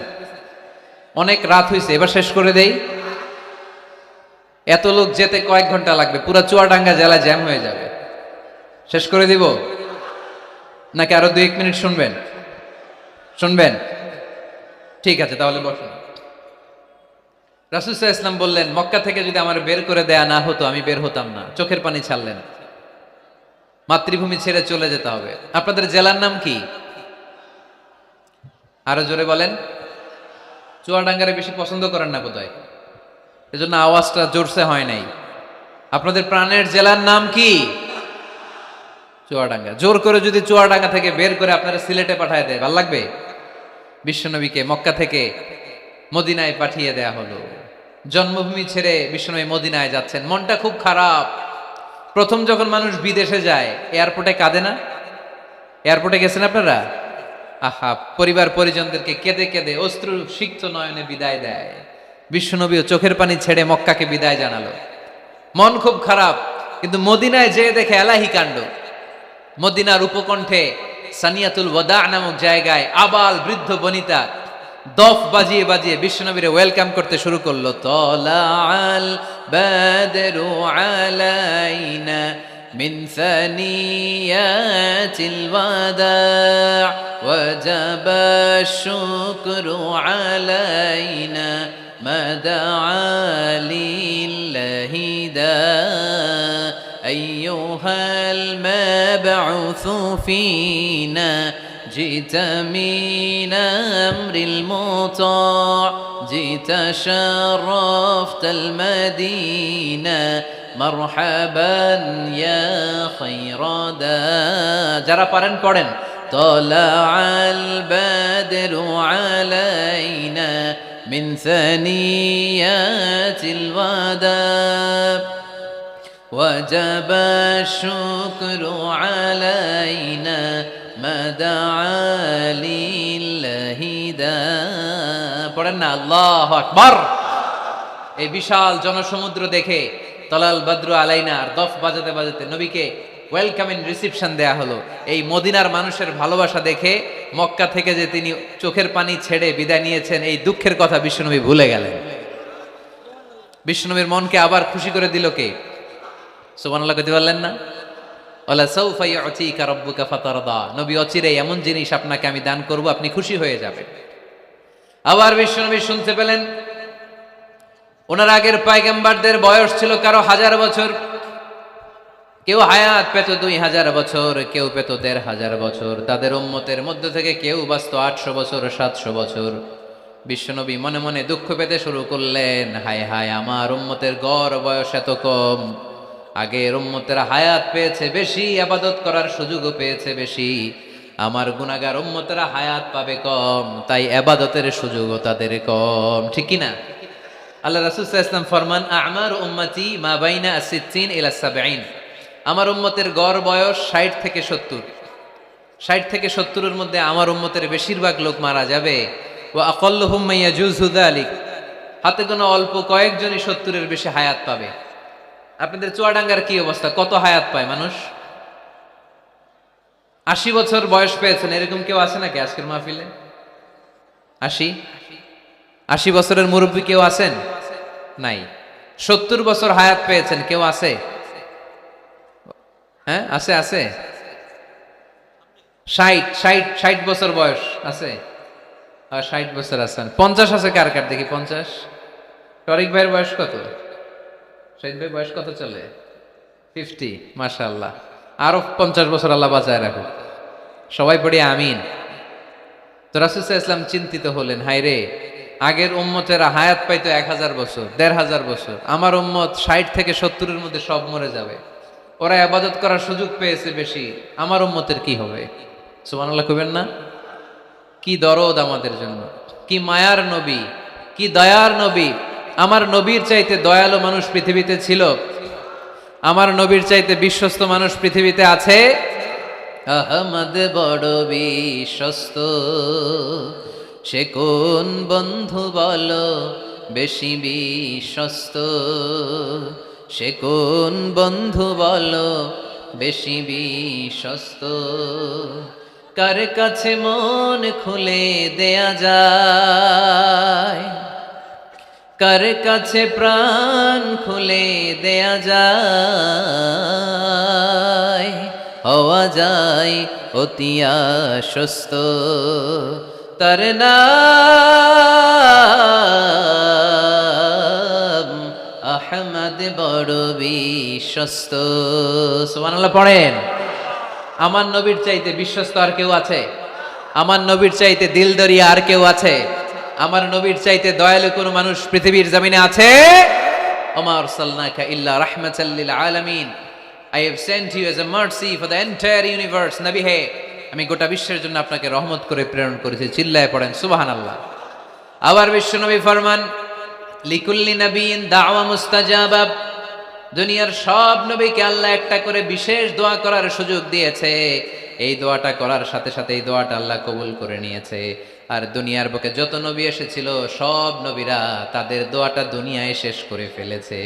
Speaker 1: অনেক রাত হয়েছে, এবার শেষ করে দেই। এত লোক যেতে কয়েক ঘন্টা লাগবে, পুরো চুয়াডাঙ্গা জেলা জ্যাম হয়ে যাবে। শেষ করে দিব নাকি আরো 2-1 মিনিট শুনবেন? শুনবেন? ঠিক আছে, তাহলে বসুন। রাসূল সাল্লাল্লাহু আলাইহি ওয়াসাল্লাম বললেন, মক্কা থেকে যদি আমার বের করে দেয়া না হতো আমি বের হতাম না। চোখের পানি ছাড়লেন, মাতৃভূমি ছেড়ে চলে যেতে হবে। আপনাদের জেলার নাম কি? আরো জোরে বলেন। চুয়াডাঙ্গারে বেশি পছন্দ করেন না বোধহয়, এজন্য আওয়াজটা জোরসে হয় নাই। আপনাদের প্রাণের জেলার নাম কি? চুয়াডাঙ্গা। জোর করে যদি চুয়াডাঙ্গা থেকে বের করে আপনারা সিলেটে পাঠায় দেয়, ভাল লাগবে? বিশ্বনবীকে মক্কা থেকে মদিনায় পাঠিয়ে দেয়া হলো। জন্মভূমি ছেড়ে বিশ্বনবী মদিনায় যাচ্ছেন, মনটা খুব খারাপ। প্রথম যখন মানুষ বিদেশে যায় এয়ারপোর্টে কাঁদে না? এয়ারপোর্টে গেছেন আপনারা? আহা, পরিবার পরিজনদেরকে কেঁদে কেঁদে অশ্রু সিক্ত নয়নে বিদায় দেয়। বিশ্বনবীও চোখের পানি ছেড়ে মক্কাকে বিদায় জানালো। মন খুব খারাপ, কিন্তু মদিনায় যেয়ে দেখে এলাহি কাণ্ড। মদিনার উপকণ্ঠে সানিয়াতুল ওয়াদা নামক জায়গায় আবাল বৃদ্ধ বনিতা দফ বাজিয়ে বাজিয়ে বিশ্বনবীরে ওয়েলকাম করতে শুরু করলো। তলাআল বাদরু আলাইনা মিন সানিয়াতিল ওয়াদা ওয়াজাবা শুকরু আলাইনা মা দাআ লিল্লাহি দা أيها المبعوث فينا جئت من أمر المطاع جئت شرفت المدينة مرحبا يا خير دا যারা পারেন পড়েন طلع البدر علينا من ثنيات الوداع وجب الشكر علينا ما دعا لله دا পড়েন না আল্লাহু আকবার। এই বিশাল জনসমুদ্র দেখে তলাল বদরু আলাইনা আর দফ বাজাতে বাজাতে নবীকে ওয়েলকাম এন্ড রিসিপশন দেয়া হলো। এই মদিনার মানুষের ভালোবাসা দেখে মক্কা থেকে যে তিনি চোখের পানি ছেড়ে বিদায় নিয়েছেন এই দুঃখের কথা বিশ্বনবী ভুলে গেলেন। বিশ্বনবীর মনকে আবার খুশি করে দিল কে? সুবহানাল্লাহ কইতে পারলেন না? ওয়ালা সাউফা ইউতিকা রাব্বুকা ফাতারদা। নবী অচিরেই এমন জিনিস আপনাকে আমি দান করব, আপনি খুশি হয়ে যাবেন। আবার বিশ্বনবী শুনতে পেলেন ওনার আগের পয়গম্বরদের বয়স ছিল কারো 1000 বছর, কেউ হায়াত পেত 2000 বছর, কেউ পেত 1500 বছর। তাদের উম্মতের মধ্যে থেকে কেউ বাঁচত 800 বছর, 700 বছর। বিশ্বনবী মনে মনে দুঃখ পেতে শুরু করলেন, হায় হায়, আমার উম্মতের গড় বয়স এত কম। আগের উম্মতেরা হায়াত পেয়েছে বেশি, ইবাদত করার সুযোগও পেয়েছে বেশি। আমার গুনাহগার উম্মতেরা হায়াত পাবে কম, তাই ইবাদতের সুযোগও তাদের কম। ঠিক কি না? আল্লাহ রাসূল সাল্লাল্লাহু আলাইহি ওয়াসাল্লাম ফরমান, আ'মার উম্মতি মা বাইনা 60 ইলা 70। আমার উম্মতের গড় বয়স 60 থেকে 70। 60 থেকে 70 এর মধ্যে আমার উম্মতের বেশিরভাগ লোক মারা যাবে। ওয়া আকাল্লুহুম মায়াজুযু যালিক, হাতে গোনা অল্প কয়েকজনই 70 এর বেশি হায়াত পাবে। আপনাদের চুয়াডাঙ্গার কি অবস্থা? কত হায়াত পায় মানুষ? 80 বছর বয়স পেয়েছেন এরকম কেউ আছে নাকি আজকের মাহফিলে? 80 বছরের মুরব্বী কেউ আছেন? নাই। 70 বছর হায়াত পেয়েছেন কেউ আছে? হ্যাঁ, আছে আছে। 60 বছর বয়স আছে? 60 বছর আছেন। 50 আছে কার কার দেখি? 50। টরিক ভাইয়ের বয়স কত? শহীদ ভাই বয়স কত চলে? 50। মাশাআল্লাহ, আরো 50 বছর আল্লাহ বাঁচায় রাখুক। সবাই পড়ি আমিন। তো রাসূল সাল্লাল্লাহু আলাইহি ওয়াসাল্লাম চিন্তিত হলেন, হায় রে, আগের উম্মতেরা হায়াত পাইতো 1000 বছর, 1500 বছর। আমার উম্মত 60 থেকে 70 এর মধ্যে সব মরে যাবে। ওরা ইবাদত করার সুযোগ পেয়েছে বেশি, আমার উম্মতের কি হবে? সুবহানাল্লাহ কইবেন না? কি দরদ আমাদের জন্য, কি মায়ার নবী, কি দয়ার নবী। আমার নবীর চাইতে দয়ালু মানুষ পৃথিবীতে ছিল? আমার নবীর চাইতে বিশ্বস্ত মানুষ পৃথিবীতে আছে? আহমদ বড় বিশ্বস্ত, সে কোন বন্ধু বলো বেশি বিশ্বস্ত? সে কোন বন্ধু বলো বেশি বিশ্বস্ত? কার কাছে মন খুলে দেয়া যায়, কার কাছে প্রাণ খুলে দেয়া যায়, হওয়া যায় অতি আশ্বস্ত। তার নাম আহমদ বড় বিশ্বস্ত। সুবহানাল্লাহ পড়েন। আমার নবীর চাইতে বিশ্বস্ত আর কেউ আছে? আমার নবীর চাইতে দিলদরিয়া আর কেউ আছে? আমার নবীর চাইতে দয়ালু কোন মানুষ পৃথিবীর জমিনে আছে? ওমা আরসালনাকা ইল্লা রাহমাতাল লিল আলামিন, I have sent you as a mercy for the entire universe. নবী হে, আমি গোটা বিশ্বের জন্য আপনাকে রহমত করে প্রেরণ করেছি। চিল্লায় পড়েন সুবহানাল্লাহ। আবার বিশ্বনবী ফরমান, লিকুল্লি নবিয়িন দাওয়া মুস্তাজাবা। দুনিয়ার সব নবীকে আল্লাহ একটা করে বিশেষ দোয়া করার সুযোগ দিয়েছে। এই দোয়াটা করার সাথে সাথে এই দোয়াটা আল্লাহ কবুল করে নিয়েছে। আর দুনিয়ার বুকে যত নবী এসেছিল সব নবীরা তাদের দোয়াটা দুনিয়ায় শেষ করে ফেলেছে।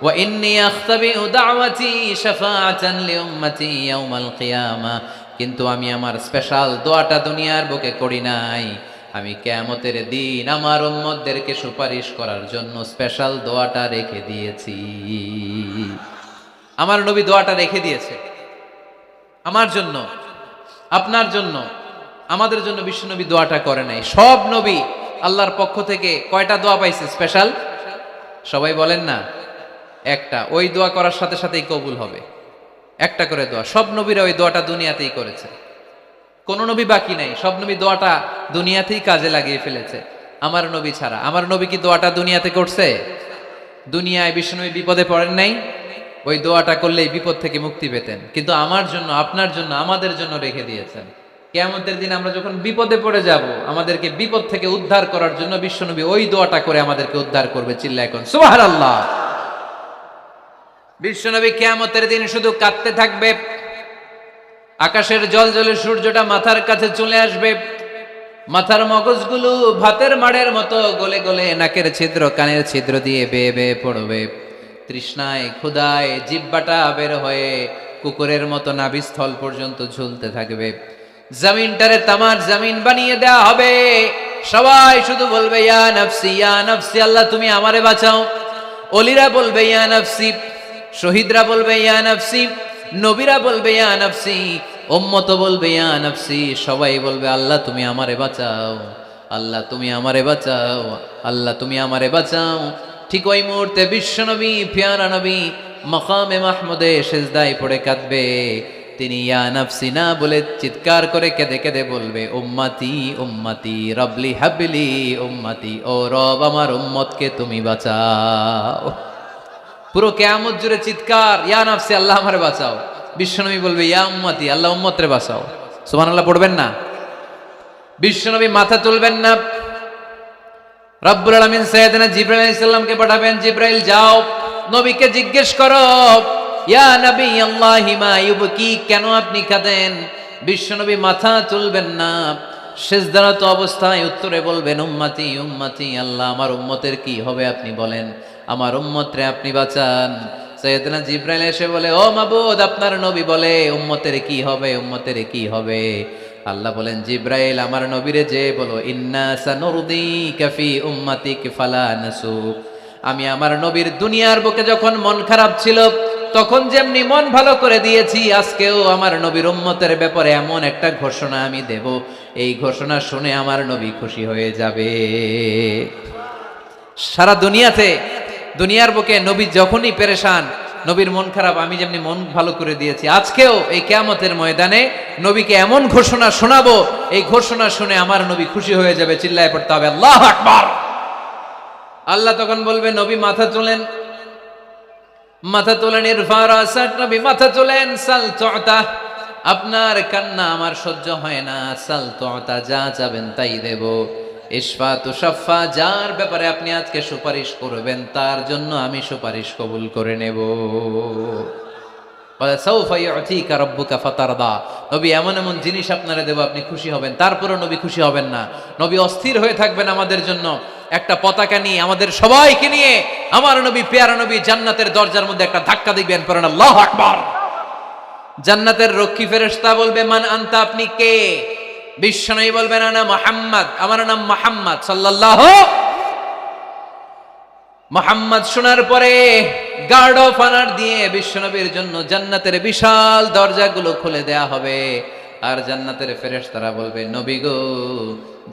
Speaker 1: ওয়া ইন্নী আখতাবিউ দাওয়াতি শাফাআতান লিউম্মতি ইয়াউমাল কিয়ামা। কিন্তু আমি আমার স্পেশাল দোয়াটা দুনিয়ার বুকে করি নাই, আমি কিয়ামতের দিন আমার উম্মতদেরকে সুপারিশ করার জন্য স্পেশাল দোয়াটা রেখে দিয়েছি। আমার নবী দোয়াটা রেখে দিয়েছে আমার জন্য, আপনার জন্য, আমাদের জন্য। বিশ্বনবী দোয়াটা করে নাই। সব নবী আল্লাহর পক্ষ থেকে কয়টা দোয়া পাইছে স্পেশাল? সবাই বলেন না? একটা। ওই দোয়া করার সাথে সাথেই কবুল হবে। একটা করে দোয়া। সব নবীরা ওই দোয়াটা দুনিয়াতেই করেছে, কোন নবী বাকি নাই। সব নবী দোয়াটা দুনিয়াতেই কাজে লাগিয়ে ফেলেছে, আমার নবী ছাড়া। আমার নবী কি দোয়াটা দুনিয়াতে করছে? দুনিয়ায় বিশ্বনবী বিপদে পড়েন নাই, ওই দোয়াটা করলেই বিপদ থেকে মুক্তি পেতেন। কিন্তু আমার জন্য, আপনার জন্য, আমাদের জন্য রেখে দিয়েছেন। কিয়ামতের দিন আমরা যখন বিপদে পড়ে যাব, আমাদেরকে বিপদ থেকে উদ্ধার করার জন্য বিশ্বনবী ওই দোয়াটা করে আমাদেরকে উদ্ধার করবে। চিল্লায় কোন সুবহানাল্লাহ। বিশ্বনবী কিয়ামতের দিন শুধু কাঁদতে থাকবে। আকাশের জলজলে সূর্যটা মাথার কাছে চলে আসবে, মাথার মগজগুলো ভাতের মাড়ের মতো গলে গলে নাকের ছিদ্র কানের ছিদ্র দিয়ে বেয়ে বেয়ে পড়বে। তৃষ্ণায় ক্ষুধায় জিহ্বাটা বের হয়ে কুকুরের মতো নাভিস্থল পর্যন্ত ঝুলতে থাকবে। জমিনটারে তামার জমিন বানিয়ে দেওয়া হবে। সবাই শুধু বলবে ইয়া নফসি ইয়া নফসি, আল্লাহ তুমি আমারে বাঁচাও। অলিরা বলবে ইয়া নফসি, শহীদরা বলবে ইয়া নফসি, নবীরা বলবে ইয়া নফসি, উম্মত বলবে ইয়া নফসি। সবাই বলবে আল্লাহ তুমি আমারে বাঁচাও, আল্লাহ তুমি আমারে বাঁচাও, আল্লাহ তুমি আমারে বাঁচাও। ঠিক ওই মুহূর্তে বিশ্বনবী পেয়ারা নবী মাকামে মাহমুদে সিজদায় পড়ে কাঁদবে। তিনি ইয়া নফসি না বলে চিৎকার করে কেঁদে কেঁদে বলবে উম্মতি উম্মতি রবলি হাবলি উম্মতি, ও রব আমার উম্মতকে তুমি বাঁচাও। পুরো কিয়ামত জুড়ে চিৎকার ইয়া নফসি, আল্লাহ আমারে বাঁচাও। বিশ্বনবী বলবে ইয়া উম্মতি, আল্লাহ উম্মতরে বাঁচাও। সুবহানাল্লাহ পড়বেন না? বিশ্বনবী মাথা তুলবেন না। রব্বুল আলামিন সাইয়েদনা জিবরাইল আলাইহিস সালামকে পাঠাবেন, জিবরাইল যাও নবীকে জিজ্ঞেস করো ইয়া নবী আল্লাহি মা ইউবকি, কেন আপনি কাঁদেন? বিশ্বনবী মাথা তুলবেন না, সিজদারত অবস্থায় উত্তরে বলবেন উম্মতি উম্মতি, আল্লাহ আমার উম্মতের কি হবে আপনি বলেন, আমার উম্মতরে আপনি বাঁচান। সাইয়েদনা জিবরাইল এসে বলে ও মাবুদ, আপনার নবী বলে উম্মতের কি হবে, উম্মতের কি হবে? আল্লাহ বলেন জিবরাইল আমার নবীরে যে বলো ইন্না সানুরদিকা ফি উম্মাতিক ফালা নাসুক। আমি আমার নবীর দুনিয়ার বুকে যখন মন খারাপ ছিল তখন যেমনি মন ভালো করে দিয়েছি, আজকেও আমার নবীর উম্মতের ব্যাপারে এমন একটা ঘোষণা আমি দেব, এই ঘোষণা শুনে আমার নবী খুশি হয়ে যাবে। সারা দুনিয়াতে, দুনিয়ার বুকে নবী যখনই পেরেশান, নবীর মন খারাপ, আমি যেমনি মন ভালো করে দিয়েছি, আজকেও এই কিয়ামতের ময়দানে নবীকে এমন ঘোষণা শোনাবো, এই ঘোষণা শুনে আমার নবী খুশি হয়ে যাবে। চিল্লায় পড়তে হবে আল্লাহু আকবার। আল্লাহ তখন বলবে নবী মাথা তোলেন, মাথা তোলেন, ইরফা রাসাক, নবী মাথা তোলেন, সাল তুতা, আপনার কান্না আমার সহ্য হয় না, সাল তুতা, যা চাবেন তাই দেব। ইশফা তুশাফা, যার ব্যাপারে আপনি আজকে সুপারিশ করবেন তার জন্য আমি সুপারিশ কবুল করে নেব। সাউফা ইউতিকা রাব্বুকা ফাতারদা, নবী এমন এমন জিনিস আপনারা দেব আপনি খুশি হবেন। তারপরে নবী খুশি হবেন না, নবী অস্থির হয়ে থাকবেন আমাদের জন্য। একটা পতাকা নিয়ে আমাদের সবাইকে নিয়ে আমার নবী পেয়ারা নবী জান্নাতের দরজার মধ্যে একটা ধাক্কা দিবেন, পড়েন আল্লাহু আকবার। জান্নাতের রক্ষী ফেরেশতা বলবে মান আনতা, আপনি কে? বিশ্বনবী বলবেন আনা মুহাম্মদ, আমার নাম মুহাম্মদ সাল্লাল্লাহু। মুহাম্মদ শোনার পরে গার্ড অফ অনার দিয়ে বিশ্বনবীর জন্য জান্নাতের বিশাল দরজাগুলো খুলে দেয়া হবে। আর জান্নাতের ফেরেশতারা বলবে নবী গো,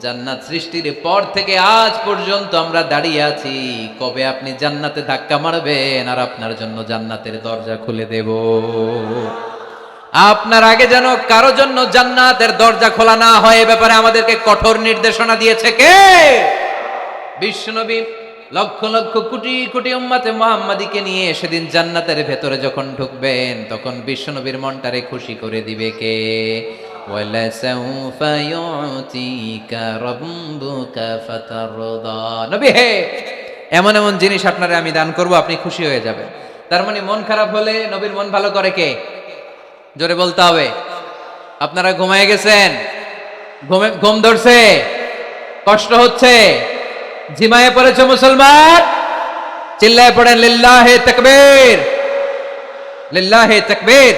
Speaker 1: জান্নাত সৃষ্টির পর থেকে আজ পর্যন্ত আমরা দাঁড়িয়ে আছি, কবে আপনি জান্নাতে ধাক্কা মারবেন আর আপনার জন্য জান্নাতের দরজা খুলে দেব। আপনার আগে যেন কারো জন্য জান্নাতের দরজা খোলা না হয়, এ ব্যাপারে আমাদেরকে কঠোর নির্দেশনা দিয়েছে কে? বিশ্বনবী লক্ষ লক্ষ কোটি কোটি উম্মতে মুহাম্মাদীকে নিয়ে সেদিন জান্নাতের ভেতরে যখন ঢুকবেন, তখন বিশ্বনবীর মনটারে খুশি করে দিবে কে? ওয়ালা সাউফা ইউতিকা রাব্বুকা ফাতারদা। নবী হে, এমন এমন জিনিস আপনারে আমি দান করব, আপনি খুশি হয়ে যাবেন। তার মানে মন খারাপ হলে নবীর মন ভালো করে কে? জোরে বলতে হবে। আপনারা ঘুমায় গেছেন, ঘুম ধরছে, কষ্ট হচ্ছে, ঝিমায়ে পড়েছে মুসলমান, চিল্লায় পড়েন লিল্লাহে তাকবীর, লিল্লাহে তাকবীর,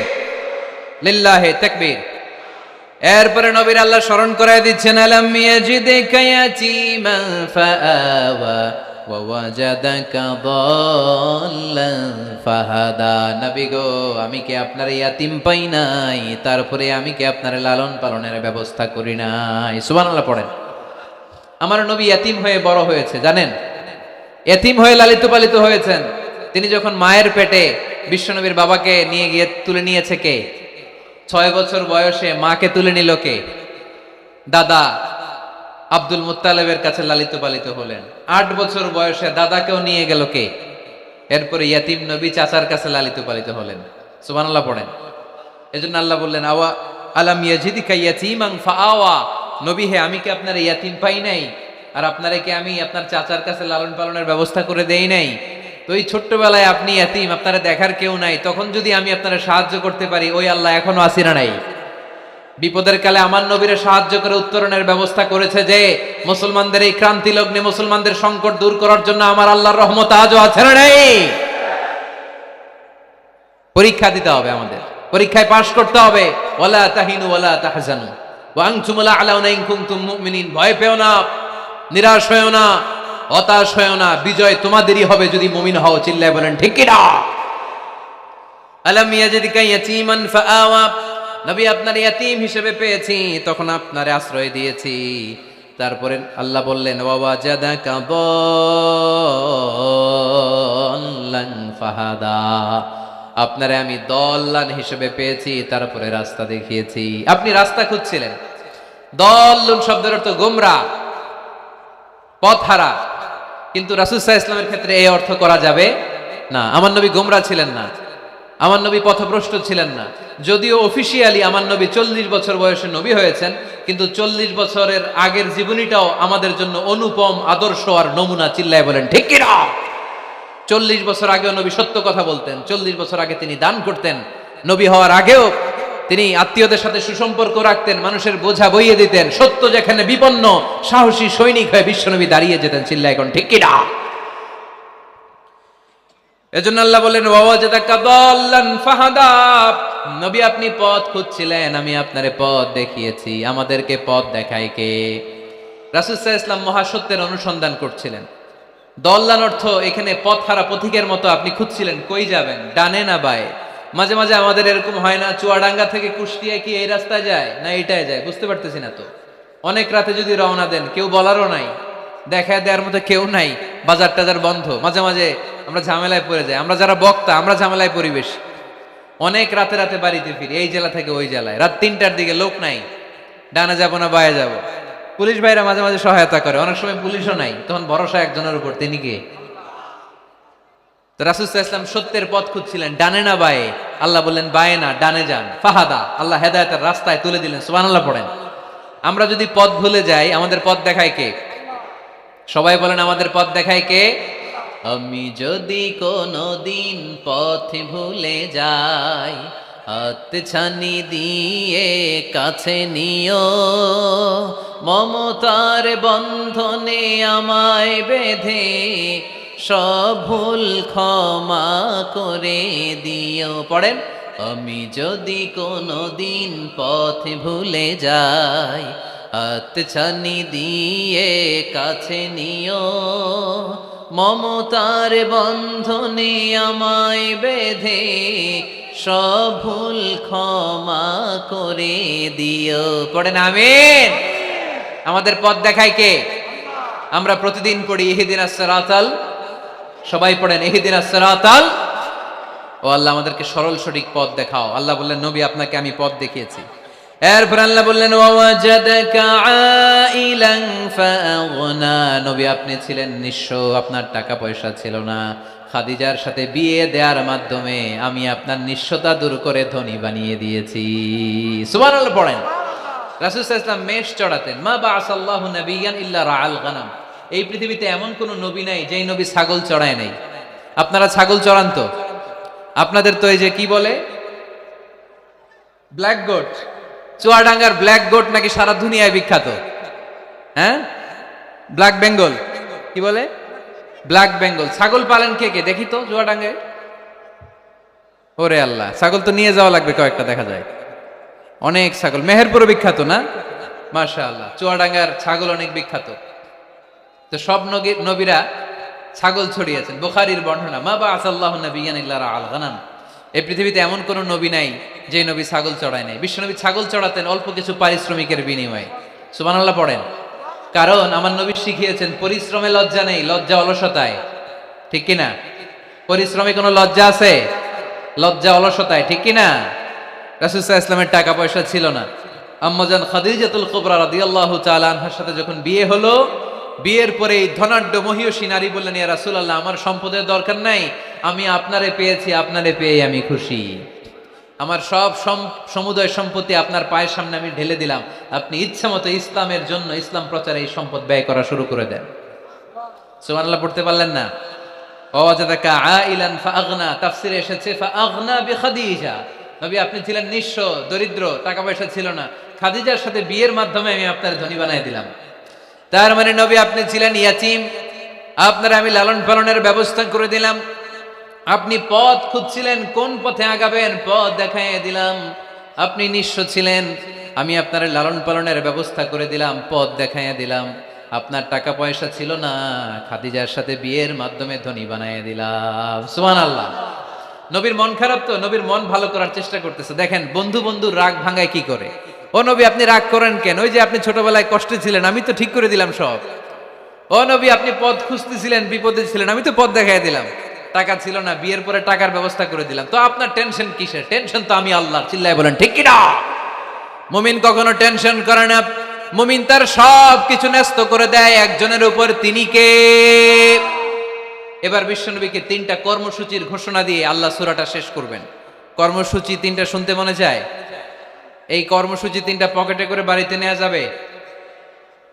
Speaker 1: লিল্লাহে তাকবীর। এরপরে নবীর আল্লাহ স্মরণ করায় দিচ্ছেন, আলাম ইয়াজিদকা ইয়াতীমান ফাআওয়া ওয়া ওয়াজাদাকা দাল্লান ফাহাদা। নবী গো, আমি কি আপনার ইয়াতিম পাই নাই, তারপরে আমি কি আপনার লালন পালনের ব্যবস্থা করি নাই? সুবহানাল্লাহ পড়েন। আমার নবী ইয়াতিম হয়ে বড় হয়েছে, জানেন? ইয়াতিম হয়ে লালিত পালিত হয়েছেন। তিনি যখন মায়ের পেটে বিশ্বনবীর বাবাকে নিয়ে গিয়ে তুলে নিয়েছে কে? 6 বছর বয়সে মাকে তুলে নিল কে? দাদা আব্দুল মুত্তালিবের কাছে লালিত পালিত হলেন। 8 বছর বয়সে দাদাকেও নিয়ে গেল কে? এরপরে ইয়াতিম নবী চাচার কাছে লালিত পালিত হলেন। সুবহানাল্লাহ পড়েন। এজন্য আল্লাহ বললেন, আওয়া আলাম ইয়াজিদিকা ইয়াতীমান ফাআওয়া। নবী হে, আমি কি আপনার ইয়াতিম পাই নাই, আর আপনারে কি আমি আপনার চাচার কাছে লালন পালনের ব্যবস্থা করে দেই নাই? তো এই ছোট্টবেলায় আপনি ইয়াতিম, আপনারা দেখার কেউ নাই, তখন যদি আমি আপনারা সাহায্য করতে পারি, ওই আল্লাহ এখনো আসিনা নাই? বিপদের কালে আমার নবীরে সাহায্য করে উত্তরণের ব্যবস্থা করেছে যে, মুসলমানদের এই ক্রান্তি লগ্নে মুসলমানদের সংকট দূর করার জন্য আমার আল্লাহর রহমত আজও আছে না নাই? পরীক্ষা দিতে হবে, আমাদের পরীক্ষায় পাশ করতে হবে। ওয়ালা তাহিনু ওয়ালা তাহজানু ওয়া আনতুমুল আ'লাউনা ইন কুনতুম মুমিনিন। ভয় পেও না, নিরাশ হয়ো না, হতাশ হয়ো না, বিজয় তোমাদেরই হবে যদি মুমিন হও। চিল্লায় বলেন ঠিক কি না? আলাম ইয়াজিদিকা ইয়াতীমান ফাআওয়া। নবী আপনার ইয়াতীম হিসেবে পেয়েছি, তখন আপনারে আশ্রয় দিয়েছি। তারপরে আল্লাহ বললেন, ওয়া ওয়াজাদাকা দাল্লান ফাহাদা। আপনারে আমি দল্লান হিসেবে পেয়েছি, তারপরে রাস্তা দেখিয়েছি। আপনি রাস্তা খুঁজছিলেন। দল্লুন শব্দের অর্থ গোমরা, পথহারা। কিন্তু রাসূল সাল্লাল্লাহু আলাইহি ওয়াসাল্লামের ক্ষেত্রে এই অর্থ করা যাবে না। আমার নবী গোমরা ছিলেন না, আমার নবী পথভ্রষ্ট ছিলেন না। যদিও অফিসিয়ালি আমার নবী 40 বছর বয়সে নবী হয়েছেন, কিন্তু 40 বছরের আগের জীবনীটাও আমাদের জন্য অনুপম আদর্শ আর নমুনা। চিল্লায় বলেন ঠিক কি না? 40 বছর আগেও নবী সত্য কথা বলতেন। 40 বছর আগে তিনি দান করতেন। নবী হওয়ার আগেও তিনি আত্মীয়দের সাথে সুসম্পর্ক রাখতেন, মানুষের বোঝা বইয়ে দিতেন। সত্য যেখানে বিপন্ন, সাহসী সৈনিক হয়ে বিশ্বনবী দাঁড়িয়ে যেতেন। চিল্লায় এখন ঠিক কি না? এজন্য আল্লাহ বলেন, ওয়া ওয়াজাদাকা দাল্লান ফাহাদা। নবী আপনি পথ খুঁজছিলেন, আমি আপনারে পথ দেখিয়েছি। আমাদেরকে পথ দেখায় কে? রাসূল সাল্লাল্লাহু আলাইহি ওয়াসাল্লাম মহাসত্যের অনুসন্ধান করছিলেন। দল্লান অর্থ এখানে পথহারা পথিকের মতো আপনি খুঁজছিলেন, কই যাবেন, ডানে না বায়ে। মাঝে মাঝে আমাদের এরকম হয় না, চুয়াডাঙ্গা থেকে কুষ্টিয়া কি এই রাস্তায় যায় না এইটায় যায়, বুঝতে পারতেছি না তো। অনেক রাতে যদি রওনা দেন, কেউ বলারও নাই, দেখা দেওয়ার মতো কেউ নাই, বাজার টাজার বন্ধ। মাঝে মাঝে আমরা ঝামেলায় পড়ে যাই। আমরা যারা বক্তা, আমরা ঝামেলায় পরিবেশ। অনেক রাতে রাতে বাড়িতে ফিরি, এই জেলা থেকে ওই জেলায়, রাত 3টার দিকে, লোক নাই, ডানে যাবো না বায়ে যাবো। পুলিশ ভাইরা মাঝে মাঝে সহায়তা করে, অনেক সময় পুলিশও নাই, তখন ভরসা একজনের উপর, তিনি কে? তো রাসূল সাল্লাল্লাহু আলাইহি ওয়াসাল্লাম সত্যের পথ খুঁজছিলেন, ডানে না বায়ে। আল্লাহ বললেন বায়ে না, ডানে যান। ফাহাদা, আল্লাহ হেদায়েতের রাস্তায় তুলে দিলেন। সুবহানাল্লাহ পড়েন। আমরা যদি পথ ভুলে যাই, আমাদের পথ দেখায় কে? সবাই বলেন, আমাদের পথ দেখায় কে? আমি যদি কোনদিন পথ ভুলে যাই, হাতছানি দিয়ে কাছে নিও, মমতার বন্ধনে আমায় বেঁধে সব ভুল ক্ষমা করে দিও। পড়েন, আমি যদি কোনদিন পথ ভুলে যাই, হাতছানি দিয়ে কাছে নিও, মমতার বন্ধনে আমায় বেঁধে সব ভুল ক্ষমা করে দিও। পড়েন আমিন। আমাদের পথ দেখায় কে? আমরা প্রতিদিন পড়ি ইহদিনাস সিরাতাল, সবাই পড়েন ইহদিনাস সিরাতাল। ও আল্লাহ আমাদেরকে সরল সঠিক পথ দেখাও। আল্লাহ বললেন নবী আপনাকে আমি পথ দেখিয়েছি। এরপর আল্লাহ বললেন ওয়াজাদাকা আইলান ফাআগনা, নবী আপনি ছিলেন নিঃস্ব, আপনার টাকা পয়সা ছিল না। খাদিজার সাথে বিয়ে দেওয়ার মাধ্যমে আমি আপনার নিঃস্বতা দূর করে ধনী বানিয়ে দিয়েছি। সুবহানাল্লাহ পড়েন। রাসূল সাল্লাল্লাহু আলাইহি ওয়াসাল্লাম মেষ চড়াতেন। মা বাআসাল্লাহু নাবিয়ান ইল্লা রাআল গানাম, এই পৃথিবীতে এমন কোন নবী নাই যেই নবী ছাগল চড়ায় নাই। আপনারা ছাগল চড়ান তো? আপনাদের তো এই যে কি বলে ব্ল্যাক গোট, চুয়াডাঙ্গার ব্ল্যাক গোট নাকি সারা দুনিয়ায় বিখ্যাত। হ্যাঁ, ব্ল্যাক বেঙ্গল, কি বলে ব্ল্যাক বেঙ্গল। ছাগল পালেন কে কে দেখি তো চুয়াডাঙ্গায়? ওরে আল্লাহ, ছাগল তো নিয়ে যাওয়া লাগবে কয়েকটা, দেখা যায় অনেক ছাগল। মেহেরপুরে বিখ্যাত না? মাশাআল্লাহ, চুয়াডাঙ্গার ছাগল অনেক বিখ্যাত। তো সব নবীরা ছাগল ছড়িয়েছেন। বুখারীর বর্ণনা, মা বাআসাল্লাহু নাবিয়ান ইল্লা রাআল গানাম, এই পৃথিবীতে এমন কোন নবী নাই যে নবী ছাগল চড়ায় নাই। বিশ্বনবী ছাগল চড়াতেন অল্প কিছু পারিশ্রমিকের বিনিময়ে। সুবহানাল্লাহ পড়েন। কারণ আমার নবী শিখিয়েছেন পরিশ্রমে লজ্জা নেই, লজ্জা অলসতায়। ঠিক কিনা? পরিশ্রমে কোনো লজ্জা আছে? লজ্জা অলসতায়, ঠিক কিনা? রাসূল সাল্লাল্লাহু আলাইহি ওয়াসাল্লামের টাকা পয়সা ছিল না। আম্মাজান খাদিজাতুল কুবরা রাদিয়াল্লাহু তাআলা আনহার সাথে যখন বিয়ে হলো, বিয়ের পরে এই ধনাঢ্য মহিয়সী নারী বললেন, ইয়া রাসূলুল্লাহ, আমার সম্পদের দরকার নাই, আমি আপনারে পেয়েছি, আপনারে পেয়ে আমি খুশি। আমার সব সমুদয় সম্পত্তি আপনার পায়ের সামনে আমি ঢেলে দিলাম, আপনি ইচ্ছা মতো ইসলামের জন্য, ইসলাম প্রচারে এই সম্পদ ব্যয় করা শুরু করে দেন। সুবহানাল্লাহ পড়তে পারলেন না? ওয়াজাদাকা আইলান ফাআগনা, তাফসিরে এসেছে ফাআগনা বিখাদিজা, নবী আপনি ছিলেন নিঃস্ব, দরিদ্র, টাকা পয়সা ছিল না, খাদিজার সাথে বিয়ের মাধ্যমে আমি আপনার ধনী বানিয়ে দিলাম। তার মানে নবী আপনি ছিলেন ইয়াতীম, আপনার আমি লালন পালনের ব্যবস্থা করে দিলাম। আপনি পথ খুঁজছিলেন, কোন পথে আগাবেন, পথ দেখাইয়ে দিলাম। আপনি নিঃস্ব ছিলেন, আমি আপনার লালন পালনের ব্যবস্থা করে দিলাম, পথ দেখাইয়ে দিলাম। আপনার টাকা পয়সা ছিল না, খাদিজার সাথে বিয়ের মাধ্যমে ধনী বানিয়ে দিলাম। সুবহানাল্লাহ। নবীর মন খারাপ তো, নবীর মন ভালো করার চেষ্টা করতেছে। দেখেন বন্ধু বন্ধুর রাগ ভাঙায় কি করে। ও নবী আপনি রাগ করেন কেন? ওই যে আপনি ছোটবেলায় কষ্টে ছিলেন, আমি তো ঠিক করে দিলাম সব। ও নবী আপনি পথ খুঁজতেছিলেন, বিপদে ছিলেন, আমি তো পথ দেখাই দিলাম। টাকা ছিল না, বিয়ের পরে টাকার ব্যবস্থা করে দিলাম। তো আপনার টেনশন কিসের? টেনশন তো আমি আল্লাহর। চিল্লায় বলেন ঠিক কিনা? মুমিন কখনো টেনশন করে না। মুমিন তার সব কিছু ন্যস্ত করে দেয় একজনের উপর, তিনি কে? এবার বিশ্বনবীকে 3টা কর্মসূচির ঘোষণা দিয়ে আল্লাহ সূরাটা শেষ করবেন। কর্মসূচি 3টা শুনতে মনে চায়? এই কর্মসূচি 3টা পকেটে করে বাড়িতে নেওয়া যাবে?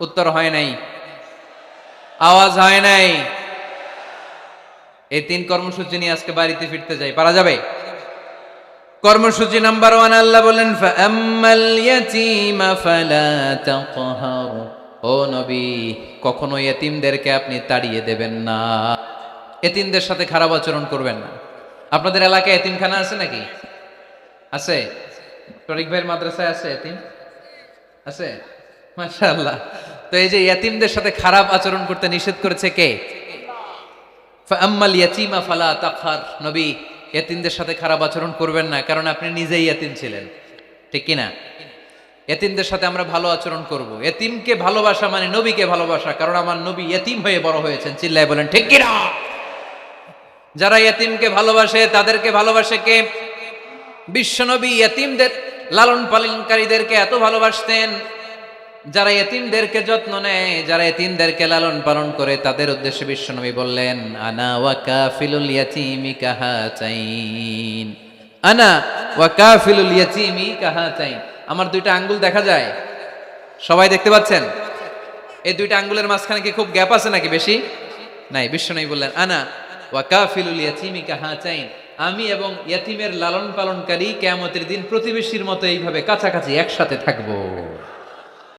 Speaker 1: উত্তর হয় নাই, আওয়াজ হয় নাই। এই 3 কর্মসূচি নিয়ে আজকে বাড়িতে ফিরতে যাই, পারা যাবে? কর্মসূচি নাম্বার 1, আল্লাহ বলেন ফাআম্মাল ইয়াতীমা ফালা তাকহার, ও নবী কখনো ইতিমদেরকে আপনি তাড়িয়ে দেবেন না, এতিমদের সাথে খারাপ আচরণ করবেন না। আপনাদের এলাকায় এতিমখানা আছে নাকি? আছে? তরিক ভাইয়ের মাদ্রাসায় আছে এতিম? আছে? মাশাআল্লাহ। তো এই যে এতিমদের সাথে খারাপ আচরণ করতে নিষেধ করেছে কে? ফাআম্মাল ইয়াতীমা ফালা তাকহার, নবী এতিমদের সাথে খারাপ আচরণ করবেন না, কারণ আপনি নিজেই এতিম ছিলেন। ঠিক কিনা? এতিমদের সাথে আমরা ভালো আচরণ করব। এতিমকে ভালোবাসা মানে নবীকে ভালোবাসা, কারণ আমার নবী এতিম হয়ে বড় হয়েছেন। চিল্লায় বলেন ঠিক কিনা? যারা এতিমকে ভালোবাসে তাদেরকে ভালোবাসে কে? বিশ্বনবী এতিমদের লালন পালনকারীদেরকে এত ভালোবাসতেন, যারা এতিমদেরকে যত্ন নেয়, যারা এতিমদেরকে লালন পালন করে, তাদের উদ্দেশ্যে বিশ্বনবী বললেন আনা ওয়া কাফিলুল ইয়াতীমি কাহাতাইন, আনা ওয়া কাফিলুল ইয়াতীমি কাহাতাইন। আমার 2টা আঙ্গুল দেখা যায়? সবাই দেখতে পাচ্ছেন? এই 2টা আঙ্গুলের মাঝখানে কি খুব গ্যাপ আছে নাকি? বেশি নাই। বিশ্বনবী বললেন আনা ওয়া কাফিলুল ইয়াতীমি কাহাতাইন, আমি এবং ইয়াতীমের লালন পালনকারী কিয়ামতের দিন প্রতিবেশীর মতো এইভাবে কাছাকাছি একসাথে থাকবো।